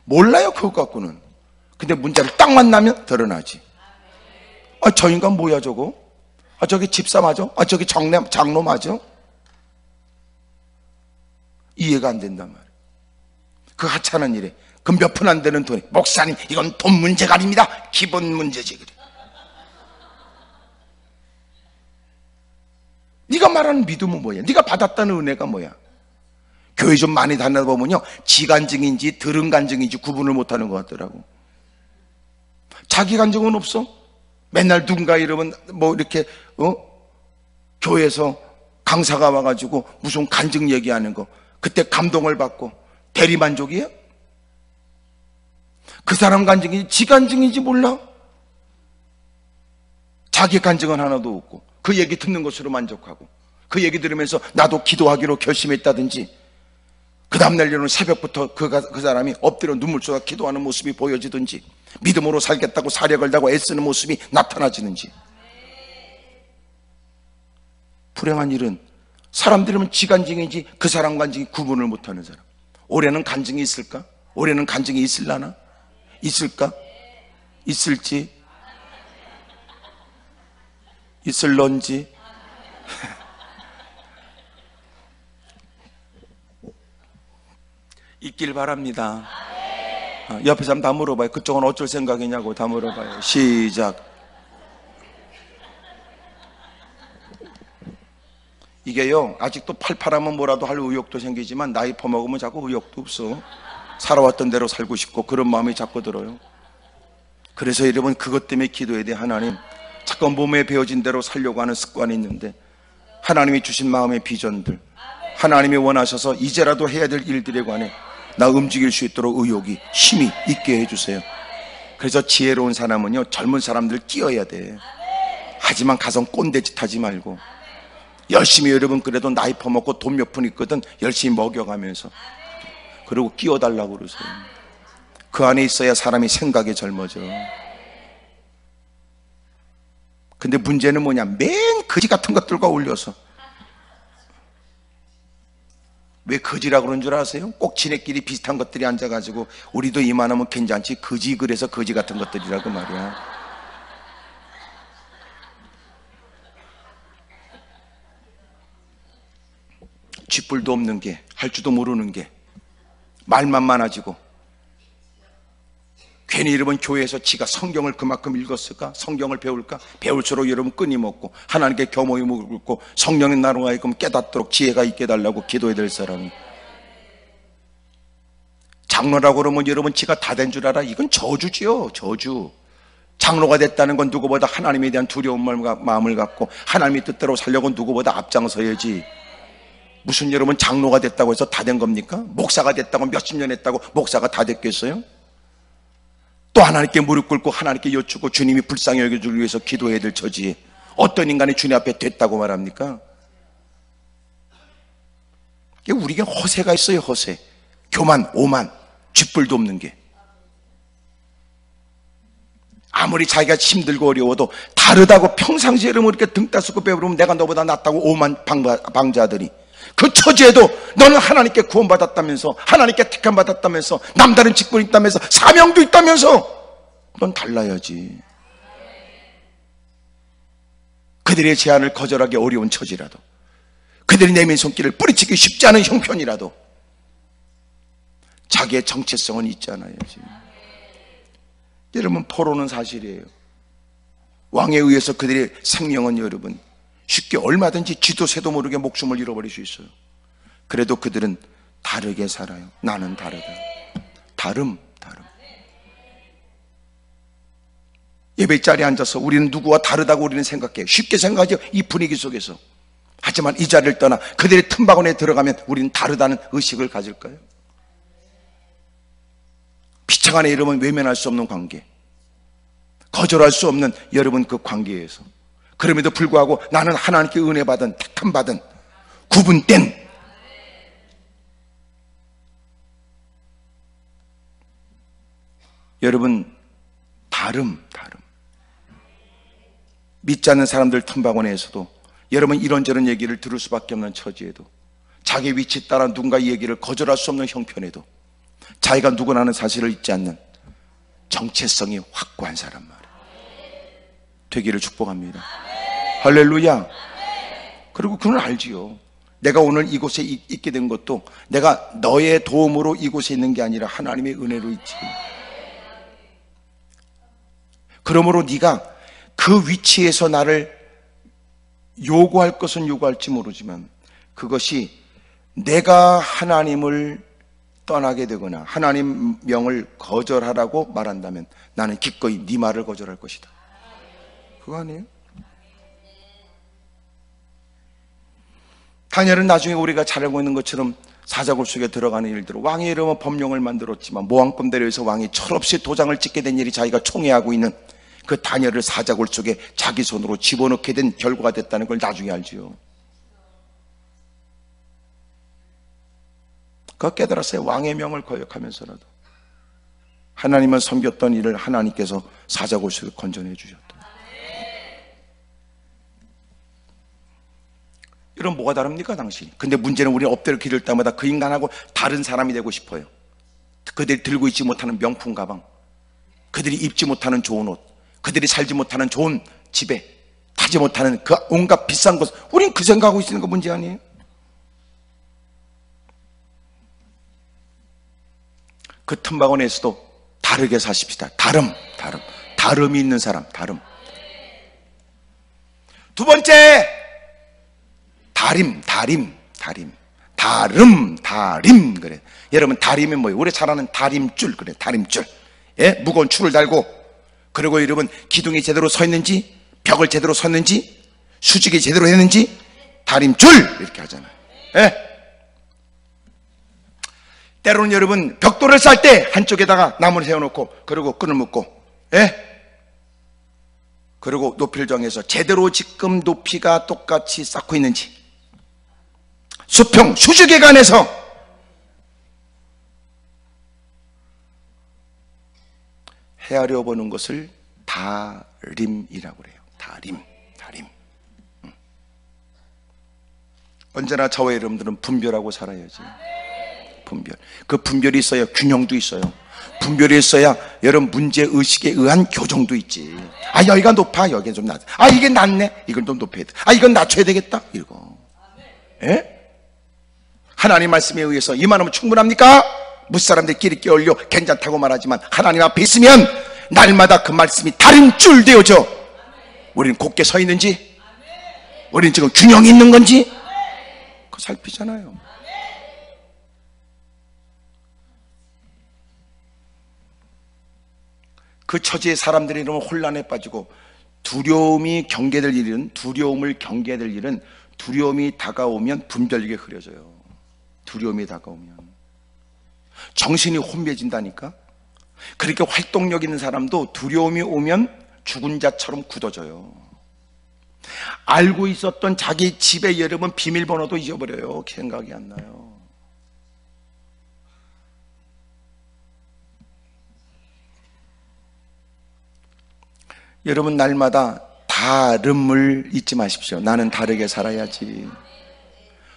Speaker 1: 몰라요, 그것 갖고는. 근데 문제를 딱 만나면 드러나지. 아, 저 인간 뭐야 저거? 아, 저기 집사 맞아? 아, 저기 장로 맞아? 이해가 안 된단 말이에요. 그 하찮은 일에 그 몇 푼 안 되는 돈이, 목사님 이건 돈 문제가 아닙니다, 기본 문제지. 그래, 네가 말하는 믿음은 뭐야? 네가 받았다는 은혜가 뭐야? 교회 좀 많이 다녀보면요, 지간증인지 들은간증인지 구분을 못하는 것 같더라고. 자기 간증은 없어? 맨날 누군가 이러면 뭐 이렇게 교회에서 강사가 와가지고 무슨 간증 얘기하는 거, 그때 감동을 받고 대리만족이에요? 그 사람 간증인지 지 간증인지 몰라? 자기 간증은 하나도 없고 그 얘기 듣는 것으로 만족하고 그 얘기 들으면서 나도 기도하기로 결심했다든지, 그 다음날 일어나는 새벽부터 그 사람이 엎드려 눈물 쏟아 기도하는 모습이 보여지든지, 믿음으로 살겠다고 사력을 다하고 애쓰는 모습이 나타나지는지. 불행한 일은 사람들이면 지 간증인지 그 사람 간증이 구분을 못하는 사람. 올해는 간증이 있을까? 올해는 간증이 있을라나? 있을까? 있을지? 있을런지? 있길 바랍니다. 옆에 사람 다 물어봐요. 그쪽은 어쩔 생각이냐고 다 물어봐요. 시작. 이게요, 아직도 팔팔하면 뭐라도 할 의욕도 생기지만 나이 퍼먹으면 자꾸 의욕도 없어. 살아왔던 대로 살고 싶고 그런 마음이 자꾸 들어요. 그래서 여러분 그것 때문에 기도해야 돼. 하나님, 자꾸 몸에 배어진 대로 살려고 하는 습관이 있는데 하나님이 주신 마음의 비전들, 하나님이 원하셔서 이제라도 해야 될 일들에 관해 나 움직일 수 있도록 의욕이, 힘이 있게 해주세요. 그래서 지혜로운 사람은요, 젊은 사람들 끼어야 돼. 하지만 가서 꼰대짓 하지 말고 열심히, 여러분 그래도 나이 퍼먹고 돈 몇 푼 있거든 열심히 먹여가면서, 그리고 끼워달라고 그러세요. 그 안에 있어야 사람이 생각이 젊어져. 근데 문제는 뭐냐, 맨 거지 같은 것들과 올려서. 왜 거지라고 그런 줄 아세요? 꼭 지네끼리 비슷한 것들이 앉아가지고 우리도 이만하면 괜찮지, 거지 그래서 거지 같은 것들이라고 말이야. 쥐뿔도 없는 게, 할 줄도 모르는 게, 말만 많아지고, 괜히 여러분 교회에서 지가 성경을 그만큼 읽었을까? 성경을 배울까? 배울수록 여러분 끊임없고 하나님께 겸허히 묻고 성령의 나로 하여금 깨닫도록 지혜가 있게 해달라고 기도해야 될 사람이. 장로라고 그러면 여러분 지가 다 된 줄 알아? 이건 저주지요, 저주. 장로가 됐다는 건 누구보다 하나님에 대한 두려운 마음을 갖고 하나님의 뜻대로 살려고 누구보다 앞장서야지. 무슨 여러분 장로가 됐다고 해서 다 된 겁니까? 목사가 됐다고 몇십 년 했다고 목사가 다 됐겠어요? 또 하나님께 무릎 꿇고 하나님께 여쭙고 주님이 불쌍히 여겨주기 위해서 기도해야 될 처지에 어떤 인간이 주님 앞에 됐다고 말합니까? 우리에게 허세가 있어요. 허세, 교만, 오만, 쥐뿔도 없는 게. 아무리 자기가 힘들고 어려워도 다르다고 평상시에 이렇게 등 따스고 배부르면 내가 너보다 낫다고 오만 방자들이, 그 처지에도 너는 하나님께 구원받았다면서, 하나님께 택함 받았다면서, 남다른 직분이 있다면서, 사명도 있다면서 넌 달라야지. 그들의 제안을 거절하기 어려운 처지라도, 그들이 내민 손길을 뿌리치기 쉽지 않은 형편이라도 자기의 정체성은 있잖아야지. 여러분, 포로는 사실이에요. 왕에 의해서 그들의 생명은 여러분 쉽게 얼마든지 쥐도 새도 모르게 목숨을 잃어버릴 수 있어요. 그래도 그들은 다르게 살아요. 나는 다르다. 다름. 예배 자리에 앉아서 우리는 누구와 다르다고 우리는 생각해요. 쉽게 생각하죠, 이 분위기 속에서. 하지만 이 자리를 떠나 그들의 틈바구니에 들어가면 우리는 다르다는 의식을 가질까요? 피차간의 여러분, 외면할 수 없는 관계, 거절할 수 없는 여러분 그 관계에서, 그럼에도 불구하고 나는 하나님께 은혜 받은, 택함 받은, 구분된, 여러분 다름. 믿지 않는 사람들 틈바구니에서도 여러분 이런저런 얘기를 들을 수밖에 없는 처지에도, 자기 위치 따라 누군가 이 얘기를 거절할 수 없는 형편에도 자기가 누구라는 사실을 잊지 않는 정체성이 확고한 사람 말이에요. 되기를 축복합니다. 할렐루야. 그리고 그는 알지요. 내가 오늘 이곳에 있게 된 것도 내가 너의 도움으로 이곳에 있는 게 아니라 하나님의 은혜로 있지. 그러므로 네가 그 위치에서 나를 요구할 것은 요구할지 모르지만, 그것이 내가 하나님을 떠나게 되거나 하나님 명을 거절하라고 말한다면 나는 기꺼이 네 말을 거절할 것이다. 그거 아니에요? 다니엘은 나중에 우리가 잘 알고 있는 것처럼 사자굴 속에 들어가는 일들을, 왕의 이름은 법령을 만들었지만 모함꾼대로 해서 왕이 철없이 도장을 찍게 된 일이 자기가 총애하고 있는 그 다니엘을 사자굴 속에 자기 손으로 집어넣게 된 결과가 됐다는 걸 나중에 알지요. 그거 깨달았어요. 왕의 명을 거역하면서라도 하나님을 섬겼던 일을 하나님께서 사자굴 속에 건져내 주셨다. 이런 뭐가 다릅니까 당신이? 근데 문제는 우리는 엎드려 기를 때마다 그 인간하고 다른 사람이 되고 싶어요. 그들이 들고 있지 못하는 명품 가방, 그들이 입지 못하는 좋은 옷, 그들이 살지 못하는 좋은 집에 타지 못하는 그 온갖 비싼 것, 우린 그 생각하고 있는 거 문제 아니에요? 그 틈바구니에서도 다르게 사십시다. 다름이 있는 사람, 다름. 두 번째, 다림. 그래. 여러분, 다림이 뭐예요? 우리 잘 아는 다림줄, 그래, 다림줄. 예? 무거운 줄을 달고, 그리고 여러분 기둥이 제대로 서 있는지, 벽을 제대로 섰는지, 수직이 제대로 했는지 다림줄 이렇게 하잖아요. 예? 때로는 여러분 벽돌을 쌓을 때 한쪽에다가 나무를 세워놓고 그리고 끈을 묶고, 예? 그리고 높이를 정해서 제대로 지금 높이가 똑같이 쌓고 있는지, 수평 수직에 관해서 헤아려 보는 것을 다림이라고 그래요. 다림. 언제나 저와 여러분들은 분별하고 살아야지. 분별. 그 분별이 있어야 균형도 있어요. 분별이 있어야 여러분 문제의식에 의한 교정도 있지. 아, 여기가 높아, 여기가 좀 낮아. 아, 이게 낮네, 이걸 좀 높여야 돼. 아, 이건 낮춰야 되겠다, 이거. 예? 하나님 말씀에 의해서 이만하면 충분합니까? 무사람들끼리 끼어올려 괜찮다고 말하지만 하나님 앞에 있으면 날마다 그 말씀이 다림줄 되어져. 우리는 곧게 서 있는지, 우리는 지금 균형이 있는 건지 그거 살피잖아요. 그 처지의 사람들이 이러면 혼란에 빠지고 두려움을 경계될 일은 두려움이 다가오면 분별력이 흐려져요. 두려움이 다가오면 정신이 혼미해진다니까. 그렇게 활동력 있는 사람도 두려움이 오면 죽은 자처럼 굳어져요. 알고 있었던 자기 집의 여러분 비밀번호도 잊어버려요. 생각이 안 나요. 여러분 날마다 다름을 잊지 마십시오. 나는 다르게 살아야지.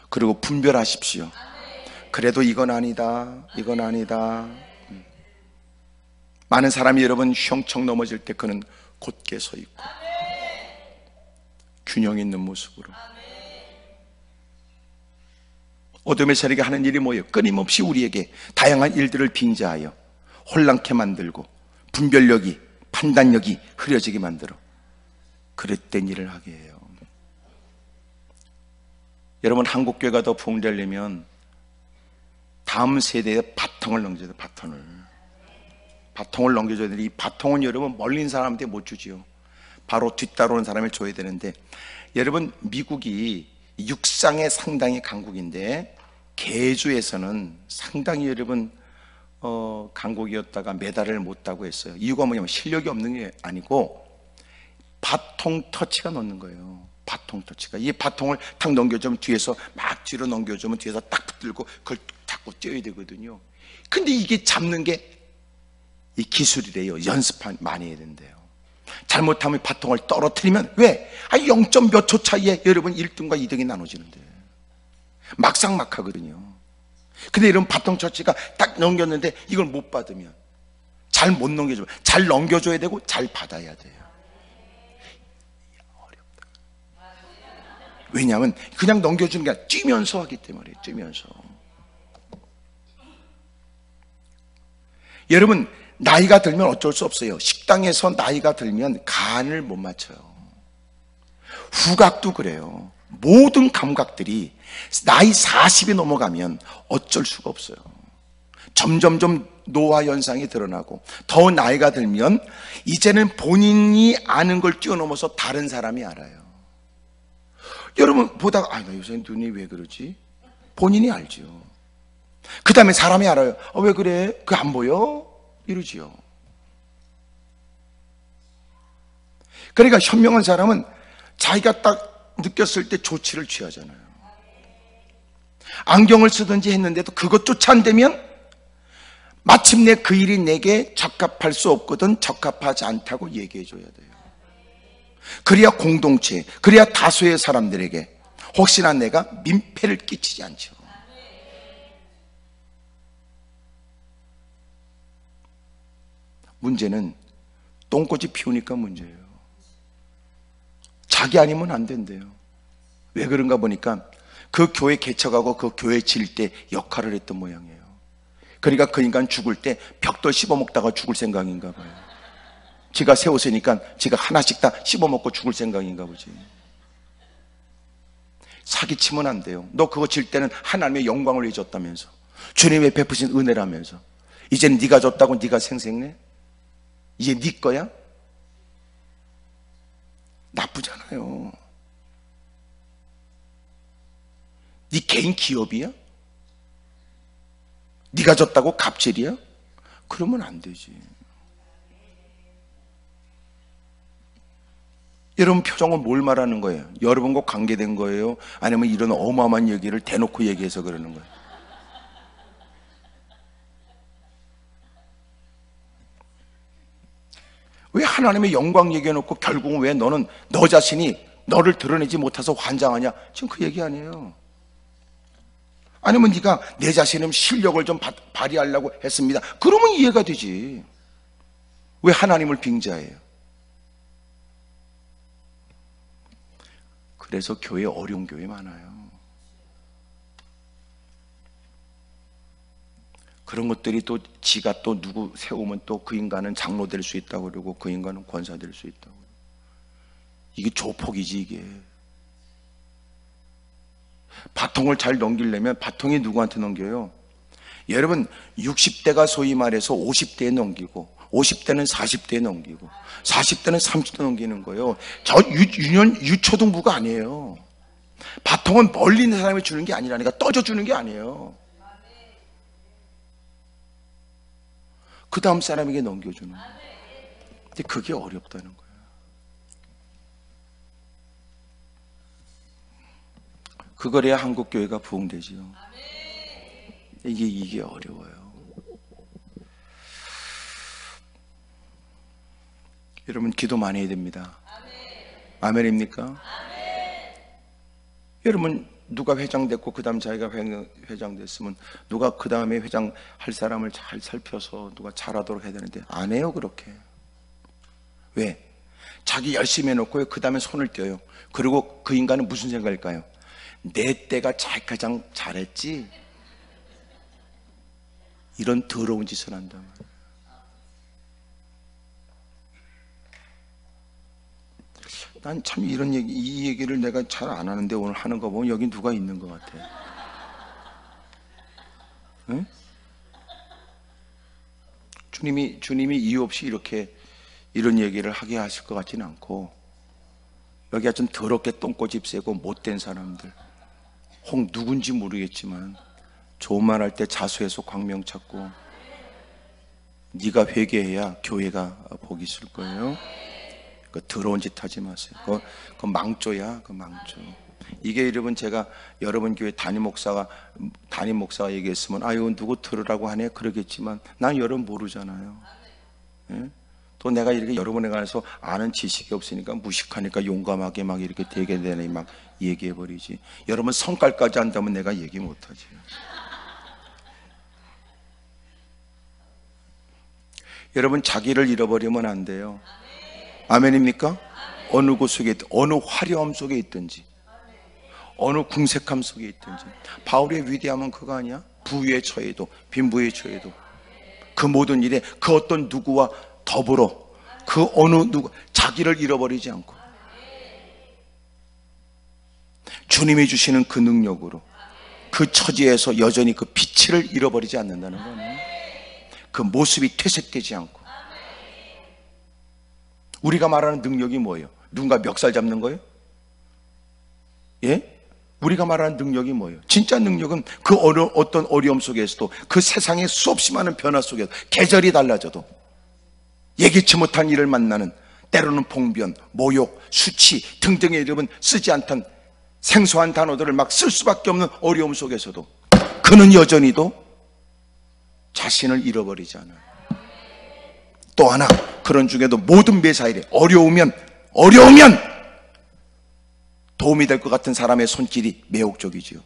Speaker 1: 그리고 분별하십시오. 그래도 이건 아니다, 이건 아니다. 많은 사람이 여러분 흉청 넘어질 때 그는 곧게 서 있고 균형 있는 모습으로. 어둠의 세력이 하는 일이 뭐예요? 끊임없이 우리에게 다양한 일들을 빙자하여 혼란케 만들고 분별력이, 판단력이 흐려지게 만들어 그릇된 일을 하게 해요. 여러분, 한국교회가 더 부흥되려면 다음 세대에 바통을 넘겨줘야 돼요. 바통을 넘겨줘야 되는데, 이 바통은 여러분 멀리 있는 사람한테 못 주지요. 바로 뒤따라오는 사람을 줘야 되는데, 여러분, 미국이 육상에 상당히 강국인데 계주에서는 상당히 여러분 강국이었다가 메달을 못 따고 했어요. 이유가 뭐냐면 실력이 없는 게 아니고 바통 터치가 넣는 거예요. 바통 터치가. 이 바통을 탁 넘겨주면 뒤에서 막 뒤로 넘겨주면 뒤에서 딱 붙들고 그걸 잡고 뛰어야 되거든요. 근데 이게 잡는 게 이 기술이래요. 연습 많이 해야 된대요. 잘못하면 바통을 떨어뜨리면 왜? 0. 몇 초 차이에 여러분 1등과 2등이 나눠지는데 막상막하거든요. 근데 이런 바통 터치가 딱 넘겼는데 이걸 못 받으면, 잘 못 넘겨주면, 잘 넘겨줘야 되고 잘 받아야 돼요. 어렵다. 왜냐하면 그냥 넘겨주는 게 아니라 뛰면서 하기 때문에. 뛰면서. 여러분, 나이가 들면 어쩔 수 없어요. 식당에서 나이가 들면 간을 못 맞춰요. 후각도 그래요. 모든 감각들이 나이 40이 넘어가면 어쩔 수가 없어요. 점점점 노화 현상이 드러나고, 더 나이가 들면 이제는 본인이 아는 걸 뛰어넘어서 다른 사람이 알아요. 여러분 보다가 나 요새 눈이 왜 그러지? 본인이 알죠. 그 다음에 사람이 알아요. 왜 그래? 그거 안 보여? 이러지요. 그러니까 현명한 사람은 자기가 딱 느꼈을 때 조치를 취하잖아요. 안경을 쓰든지 했는데도 그것조차 안 되면 마침내 그 일이 내게 적합할 수 없거든 적합하지 않다고 얘기해 줘야 돼요. 그래야 공동체, 그래야 다수의 사람들에게 혹시나 내가 민폐를 끼치지 않죠. 문제는 똥꼬치 피우니까 문제예요. 자기 아니면 안 된대요. 왜 그런가 보니까 그 교회 개척하고 그 교회 지을 때 역할을 했던 모양이에요. 그러니까 그 인간 죽을 때 벽돌 씹어먹다가 죽을 생각인가 봐요. 지가 세웠으니까 지가 하나씩 다 씹어먹고 죽을 생각인가 보지. 사기치면 안 돼요. 너 그거 질 때는 하나님의 영광을 위해 줬다면서, 주님의 베푸신 은혜라면서, 이제는 네가 줬다고 네가 생색내? 이제 네 거야? 나쁘잖아요. 네 개인 기업이야? 네가 줬다고 갑질이야? 그러면 안 되지. 여러분 표정은 뭘 말하는 거예요? 여러분과 관계된 거예요? 아니면 이런 어마어마한 얘기를 대놓고 얘기해서 그러는 거예요? 왜 하나님의 영광 얘기해놓고 결국은 왜 너는 너 자신이 너를 드러내지 못해서 환장하냐? 지금 그 얘기 아니에요. 아니면 네가 내 자신의 실력을 좀 발휘하려고 했습니다. 그러면 이해가 되지. 왜 하나님을 빙자해요? 그래서 교회 어려운 교회 많아요. 그런 것들이 또 지가 또 누구 세우면 또 그 인간은 장로 될 수 있다고 그러고 그 인간은 권사 될 수 있다고. 이게 조폭이지 이게. 바통을 잘 넘기려면 바통이 누구한테 넘겨요? 여러분 60대가 소위 말해서 50대에 넘기고 50대는 40대에 넘기고 40대는 30대 넘기는 거예요. 저 유초등부가 아니에요. 바통은 멀리 있는 사람이 주는 게 아니라니까, 떠져 주는 게 아니에요. 그 다음 사람에게 넘겨주는 거예요. 근데 그게 어렵다는 거예요. 그거래야 한국교회가 부흥되지요. 이게 어려워요. 여러분 기도 많이 해야 됩니다. 아멘입니까? 여러분 누가 회장 됐고 그 다음 자기가 회장 됐으면 누가 그 다음에 회장 할 사람을 잘 살펴서 누가 잘하도록 해야 되는데 안 해요 그렇게. 왜? 자기 열심히 해놓고 그 다음에 손을 떼요. 그리고 그 인간은 무슨 생각일까요? 내 때가 가장 잘했지. 이런 더러운 짓을 한단 말이에요. 난 참 이런 얘기, 이 얘기를 내가 잘 안 하는데 오늘 하는 거 보면 여기 누가 있는 것 같아. 응? 주님이 이유 없이 이렇게 이런 얘기를 하게 하실 것 같지는 않고, 여기가 좀 더럽게 똥꼬집 세고 못된 사람들, 혹 누군지 모르겠지만 좋은 말 할 때 자수해서 광명 찾고, 네가 회개해야 교회가 복이 있을 거예요. 그 더러운 짓 하지 마세요. 그 망조야, 그 망조. 이게 여러분, 제가 여러분 교회 담임 목사가 얘기했으면 아유 누구 들으라고 하네 그러겠지만, 난 여러분 모르잖아요. 예? 또 내가 이렇게 여러분에 관해서 아는 지식이 없으니까 무식하니까 용감하게 막 이렇게 되게 되네 막 얘기해 버리지. 여러분 성깔까지 한다면 내가 얘기 못하지. 여러분 자기를 잃어버리면 안 돼요. 아멘입니까? 어느 곳 속에 있든, 어느 화려함 속에 있든지, 어느 궁색함 속에 있든지. 바울의 위대함은 그거 아니야? 부위에 처해도, 빈부에 처해도, 그 모든 일에 그 어떤 누구와 더불어 그 어느 누구 자기를 잃어버리지 않고 주님이 주시는 그 능력으로 그 처지에서 여전히 그 빛을 잃어버리지 않는다는 거네. 그 모습이 퇴색되지 않고. 우리가 말하는 능력이 뭐예요? 누군가 멱살 잡는 거예요? 예? 우리가 말하는 능력이 뭐예요? 진짜 능력은 그 어떤 어려움 속에서도, 그 세상의 수없이 많은 변화 속에서, 계절이 달라져도 예기치 못한 일을 만나는, 때로는 봉변, 모욕, 수치 등등의 이름은 쓰지 않던 생소한 단어들을 막 쓸 수밖에 없는 어려움 속에서도 그는 여전히도 자신을 잃어버리지 않아요. 또 하나, 그런 중에도 모든 매사일에 어려우면 도움이 될 것 같은 사람의 손길이 매혹적이지요.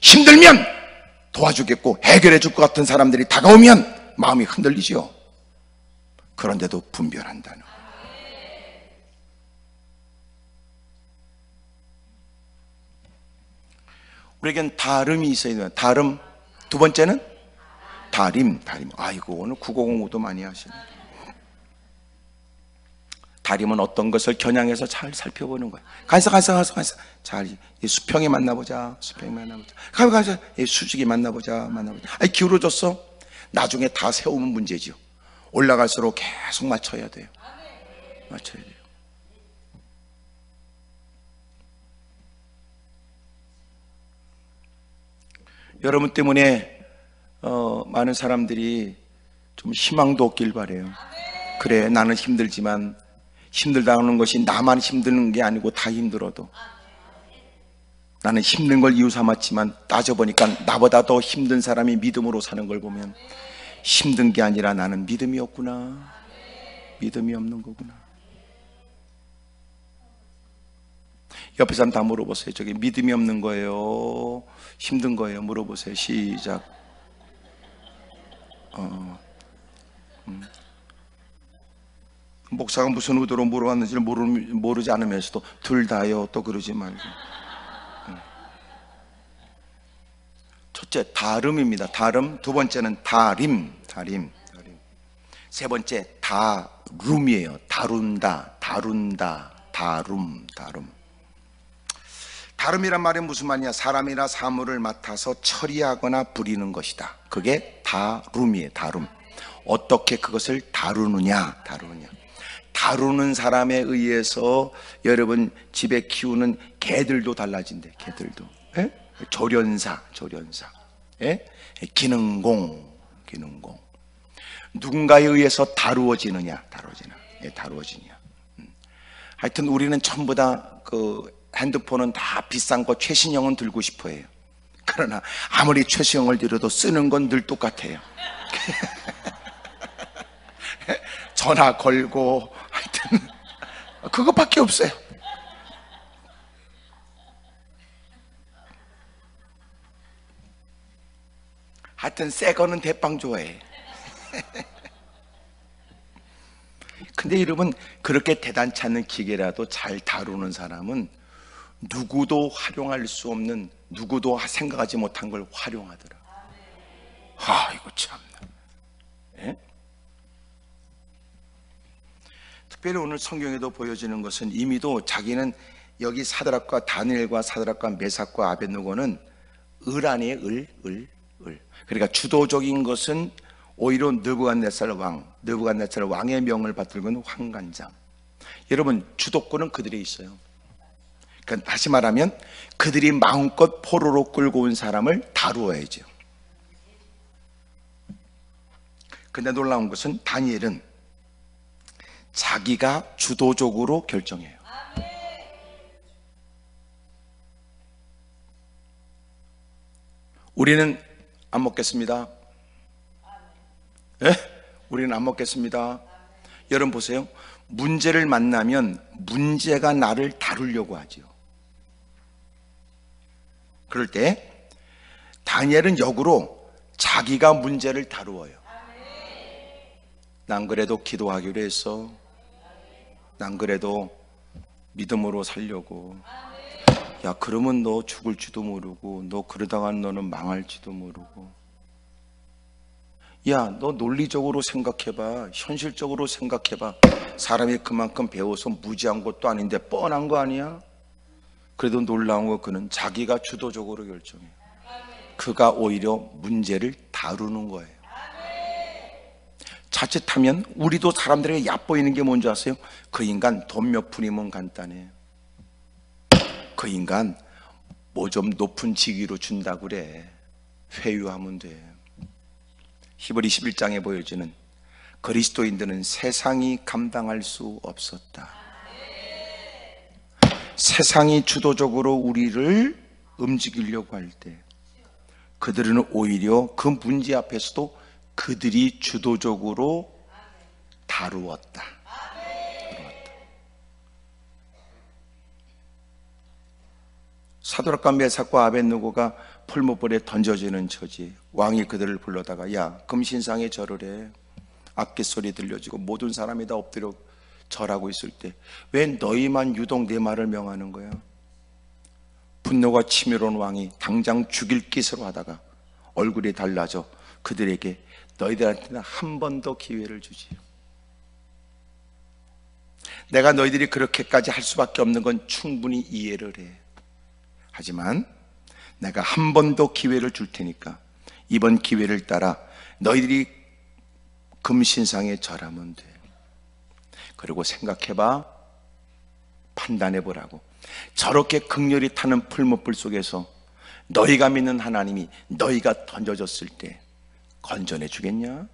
Speaker 1: 힘들면 도와주겠고 해결해 줄 것 같은 사람들이 다가오면 마음이 흔들리지요. 그런데도 분별한다는 거예요. 우리에겐 다름이 있어야 돼요. 다름. 두 번째는 다림. 아이고, 오늘 국어 공부도 많이 하시네. 다림은 어떤 것을 겨냥해서 잘 살펴보는 거예요. 가서. 잘, 수평에 만나보자. 가서, 수직에 만나보자. 아니, 기울어졌어? 나중에 다 세우면 문제죠. 올라갈수록 계속 맞춰야 돼요. 여러분 때문에 많은 사람들이 좀 희망도 얻길 바래요. 그래, 나는 힘들지만, 힘들다는 것이 나만 힘드는 게 아니고 다 힘들어도, 나는 힘든 걸 이유 삼았지만 따져보니까 나보다 더 힘든 사람이 믿음으로 사는 걸 보면 힘든 게 아니라 나는 믿음이 없구나, 믿음이 없는 거구나. 옆에 사람 다 물어보세요. 저기 믿음이 없는 거예요, 힘든 거예요? 물어보세요. 시작. 목사가 무슨 의도로 물어봤는지를 모르지 않으면서도 둘 다요 또 그러지 말고. 첫째, 다름입니다. 다름. 두 번째는 다림. 세 번째, 다룸이에요. 다룬다. 다룸. 다름이란 말이 무슨 말이냐? 사람이나 사물을 맡아서 처리하거나 부리는 것이다. 그게 다룸이에요. 다룸. 어떻게 그것을 다루느냐. 다루는 사람에 의해서 여러분 집에 키우는 개들도 달라진대. 개들도. 예? 조련사. 예? 기능공. 누군가에 의해서 다루어지느냐. 예, 다루어지냐. 하여튼 우리는 전부 다 그 핸드폰은 다 비싼 거 최신형은 들고 싶어 해요. 그러나 아무리 최신형을 들여도 쓰는 건 늘 똑같아요. 전화 걸고 하여튼 그것밖에 없어요. 하여튼 새 거는 대빵 좋아해. 근데 여러분, 그렇게 대단치 않은 기계라도 잘 다루는 사람은 누구도 활용할 수 없는, 누구도 생각하지 못한 걸 활용하더라. 이거 참나. 예? 특별히 오늘 성경에도 보여지는 것은 이미도 자기는 여기 사드락과 다니엘과 사드락과 메삭과 아벳느고는 을 아니에요. 을. 그러니까 주도적인 것은 오히려 느부갓네살 왕의 명을 받들고는 환관장. 여러분, 주도권은 그들이 있어요. 그러니까 다시 말하면 그들이 마음껏 포로로 끌고 온 사람을 다루어야죠. 근데 놀라운 것은 다니엘은 자기가 주도적으로 결정해요. 우리는 안 먹겠습니다. 예? 우리는 안 먹겠습니다. 여러분 보세요. 문제를 만나면 문제가 나를 다루려고 하죠. 그럴 때 다니엘은 역으로 자기가 문제를 다루어요. 난 그래도 기도하기로 했어. 난 그래도 믿음으로 살려고. 야, 그러면 너 죽을지도 모르고, 너 그러다가 너는 망할지도 모르고. 야, 너 논리적으로 생각해봐. 현실적으로 생각해봐. 사람이 그만큼 배워서 무지한 것도 아닌데 뻔한 거 아니야? 그래도 놀라운 거 그는 자기가 주도적으로 결정해요. 그가 오히려 문제를 다루는 거예요. 자칫하면 우리도 사람들에게 얕보이는 게 뭔지 아세요? 그 인간 돈 몇 푼이면 간단해. 그 인간 뭐 좀 높은 직위로 준다고 그래. 회유하면 돼. 히브리 11장에 보여지는 그리스도인들은 세상이 감당할 수 없었다. 세상이 주도적으로 우리를 움직이려고 할 때 그들은 오히려 그 문제 앞에서도 그들이 주도적으로 다루었다. 사드락과 메삭과 아벳느고가 풀무불에 던져지는 처지. 왕이 그들을 불러다가 야, 금신상에 절을 해. 악기 소리 들려지고 모든 사람이 다 엎드려 절하고 있을 때 왜 너희만 유독 내 말을 명하는 거야? 분노가 치밀어온 왕이 당장 죽일 기세로 하다가 얼굴이 달라져 그들에게 너희들한테는 한 번 더 기회를 주지. 내가 너희들이 그렇게까지 할 수밖에 없는 건 충분히 이해를 해. 하지만 내가 한 번 더 기회를 줄 테니까 이번 기회를 따라 너희들이 금신상에 절하면 돼. 그리고 생각해봐. 판단해보라고. 저렇게 극렬히 타는 풀무불 속에서 너희가 믿는 하나님이 너희가 던져졌을 때 건져내 주겠냐?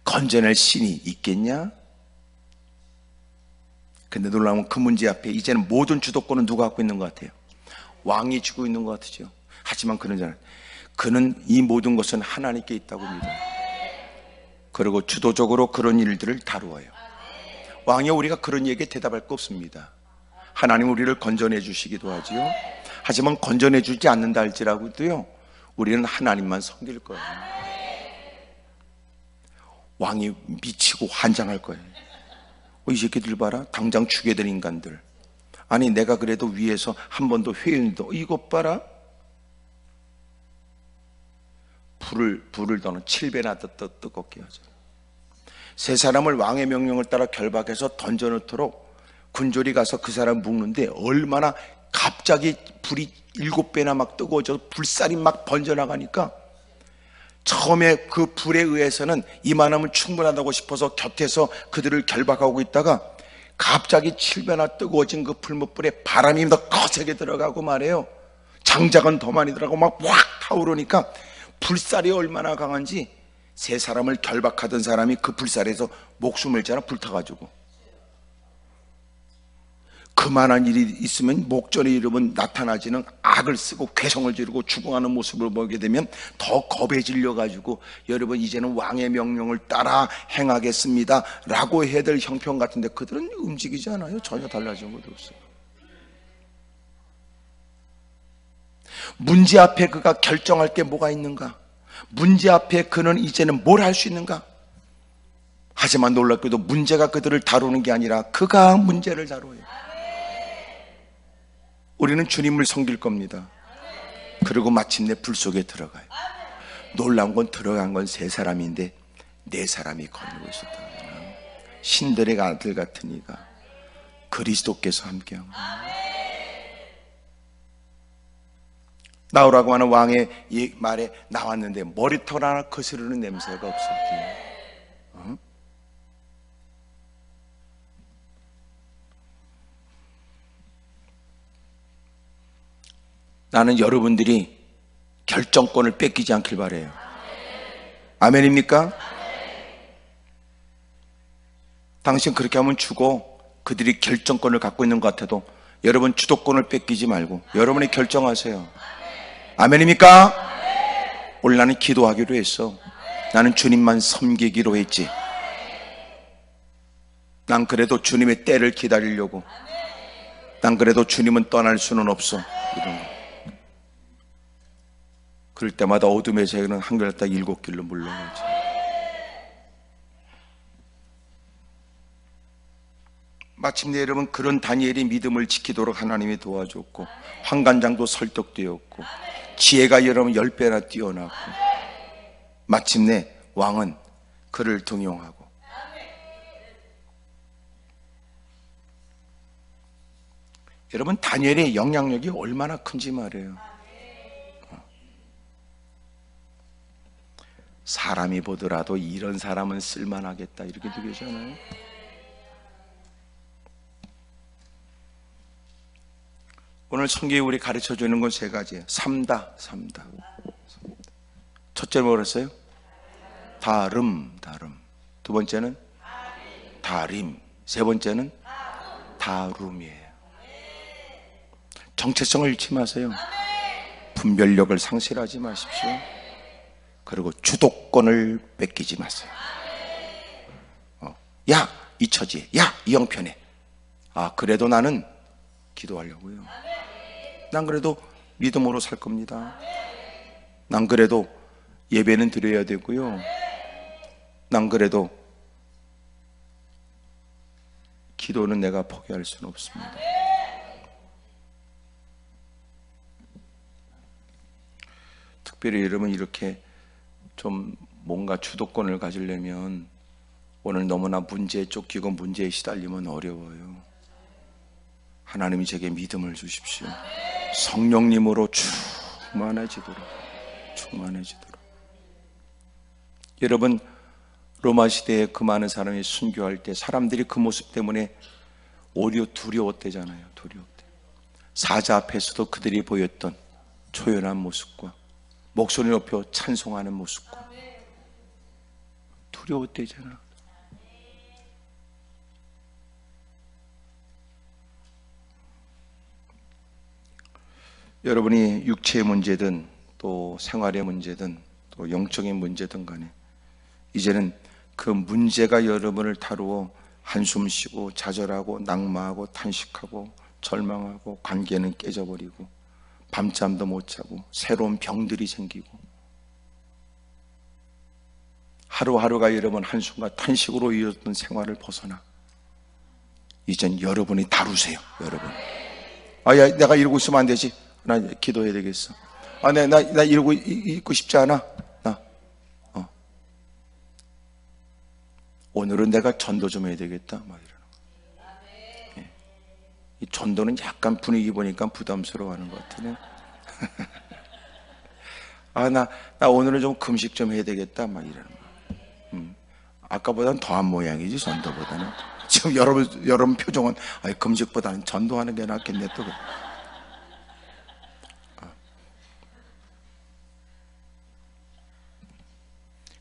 Speaker 1: 건져낼 신이 있겠냐? 근데 놀라면 그 문제 앞에 이제는 모든 주도권은 누가 갖고 있는 것 같아요? 왕이 쥐고 있는 것 같으죠. 하지만 그는 이 모든 것은 하나님께 있다고 믿어요. 그리고 주도적으로 그런 일들을 다루어요. 왕이 우리가 그런 얘기에 대답할 거 없습니다. 하나님 우리를 건져내 주시기도 하지요. 하지만 건져내 주지 않는다 할지라도요, 우리는 하나님만 섬길 거예요. 왕이 미치고 환장할 거예요. 이 새끼들 봐라. 당장 죽여야 될 인간들. 아니 내가 그래도 위에서 한 번 더 회의도 이것 봐라. 불을 더는 7배나 더 뜨겁게 하죠. 세 사람을 왕의 명령을 따라 결박해서 던져놓도록 군졸이 가서 그 사람 묶는데 얼마나 갑자기 불이 7배나 막 뜨거워져서 불살이 막 번져나가니까 처음에 그 불에 의해서는 이만하면 충분하다고 싶어서 곁에서 그들을 결박하고 있다가 갑자기 7배나 뜨거워진 그 풀무불에 바람이 더 거세게 들어가고 말이에요. 장작은 더 많이 들어가고 막 확 타오르니까 불살이 얼마나 강한지 세 사람을 결박하던 사람이 그 불살에서 목숨을 잃잖아. 불타가지고. 그만한 일이 있으면 목전에 이르면 나타나지는 악을 쓰고 괴성을 지르고 죽어가는 모습을 보게 되면 더 겁에 질려가지고 여러분 이제는 왕의 명령을 따라 행하겠습니다 라고 해야 될 형편 같은데 그들은 움직이지 않아요. 전혀 달라진 것도 없어요. 문제 앞에 그가 결정할 게 뭐가 있는가? 문제 앞에 그는 이제는 뭘 할 수 있는가? 하지만 놀랍게도 문제가 그들을 다루는 게 아니라 그가 문제를 다뤄요. 우리는 주님을 섬길 겁니다. 그리고 마침내 불 속에 들어가요. 놀라운 건 들어간 건 세 사람인데 네 사람이 건너고 있었다. 신들의 아들 같은 이가 그리스도께서 함께한 거예요. 나오라고 하는 왕의 이 말에 나왔는데 머리털 하나 거스르는 냄새가 없었대요. 나는 여러분들이 결정권을 뺏기지 않길 바라요. 아멘입니까? 당신 그렇게 하면 죽어. 그들이 결정권을 갖고 있는 것 같아도 여러분 주도권을 뺏기지 말고 여러분이 결정하세요. 아멘입니까? 오늘 나는 기도하기로 했어. 나는 주님만 섬기기로 했지. 난 그래도 주님의 때를 기다리려고. 난 그래도 주님은 떠날 수는 없어. 이런 거. 그럴 때마다 어둠의 새는 한결같다 7길로 물러가지. 마침내 여러분 그런 다니엘이 믿음을 지키도록 하나님이 도와줬고 환관장도 설득되었고 지혜가 여러분 10배나 뛰어났고 마침내 왕은 그를 등용하고. 여러분 다니엘의 영향력이 얼마나 큰지 말이에요. 사람이 보더라도 이런 사람은 쓸만하겠다 이렇게 되잖아요. 오늘 성경이 우리 가르쳐주는 건 3가지예요. 삼다. 첫째는 뭐랬어요? 다름. 두 번째는 다림. 세 번째는 다룸이에요. 정체성을 잃지 마세요. 분별력을 상실하지 마십시오. 그리고 주도권을 뺏기지 마세요. 야, 이 처지에, 야, 이 형편에. 그래도 나는 기도하려고요. 난 그래도 믿음으로 살 겁니다. 난 그래도 예배는 드려야 되고요. 난 그래도 기도는 내가 포기할 수는 없습니다. 특별히 여러분 이렇게 좀 뭔가 주도권을 가지려면 오늘 너무나 문제에 쫓기고 문제에 시달리면 어려워요. 하나님이 제게 믿음을 주십시오. 성령님으로 충만해지도록. 여러분 로마 시대에 그 많은 사람이 순교할 때 사람들이 그 모습 때문에 오히려 두려웠대잖아요. 사자 앞에서도 그들이 보였던 초연한 모습과 목소리 높여 찬송하는 모습과 두려웠대잖아. 여러분이 육체의 문제든 또 생활의 문제든 또 영적인 문제든 간에 이제는 그 문제가 여러분을 다루어 한숨 쉬고 좌절하고 낙마하고 탄식하고 절망하고 관계는 깨져버리고 밤잠도 못 자고 새로운 병들이 생기고 하루하루가 여러분 한숨과 탄식으로 이어졌던 생활을 벗어나 이젠 여러분이 다루세요. 여러분. 야, 내가 이러고 있으면 안 되지. 나 기도해야 되겠어. 나 이러고 있고 싶지 않아. 오늘은 내가 전도 좀 해야 되겠다. 막 이러는 거. 예. 이 전도는 약간 분위기 보니까 부담스러워하는 것 같으네. 나 오늘은 좀 금식 좀 해야 되겠다. 막 이러는 거. 아까보다는 더한 모양이지 전도보다는. 지금 여러분 표정은 금식보다는 전도하는 게 낫겠네 또.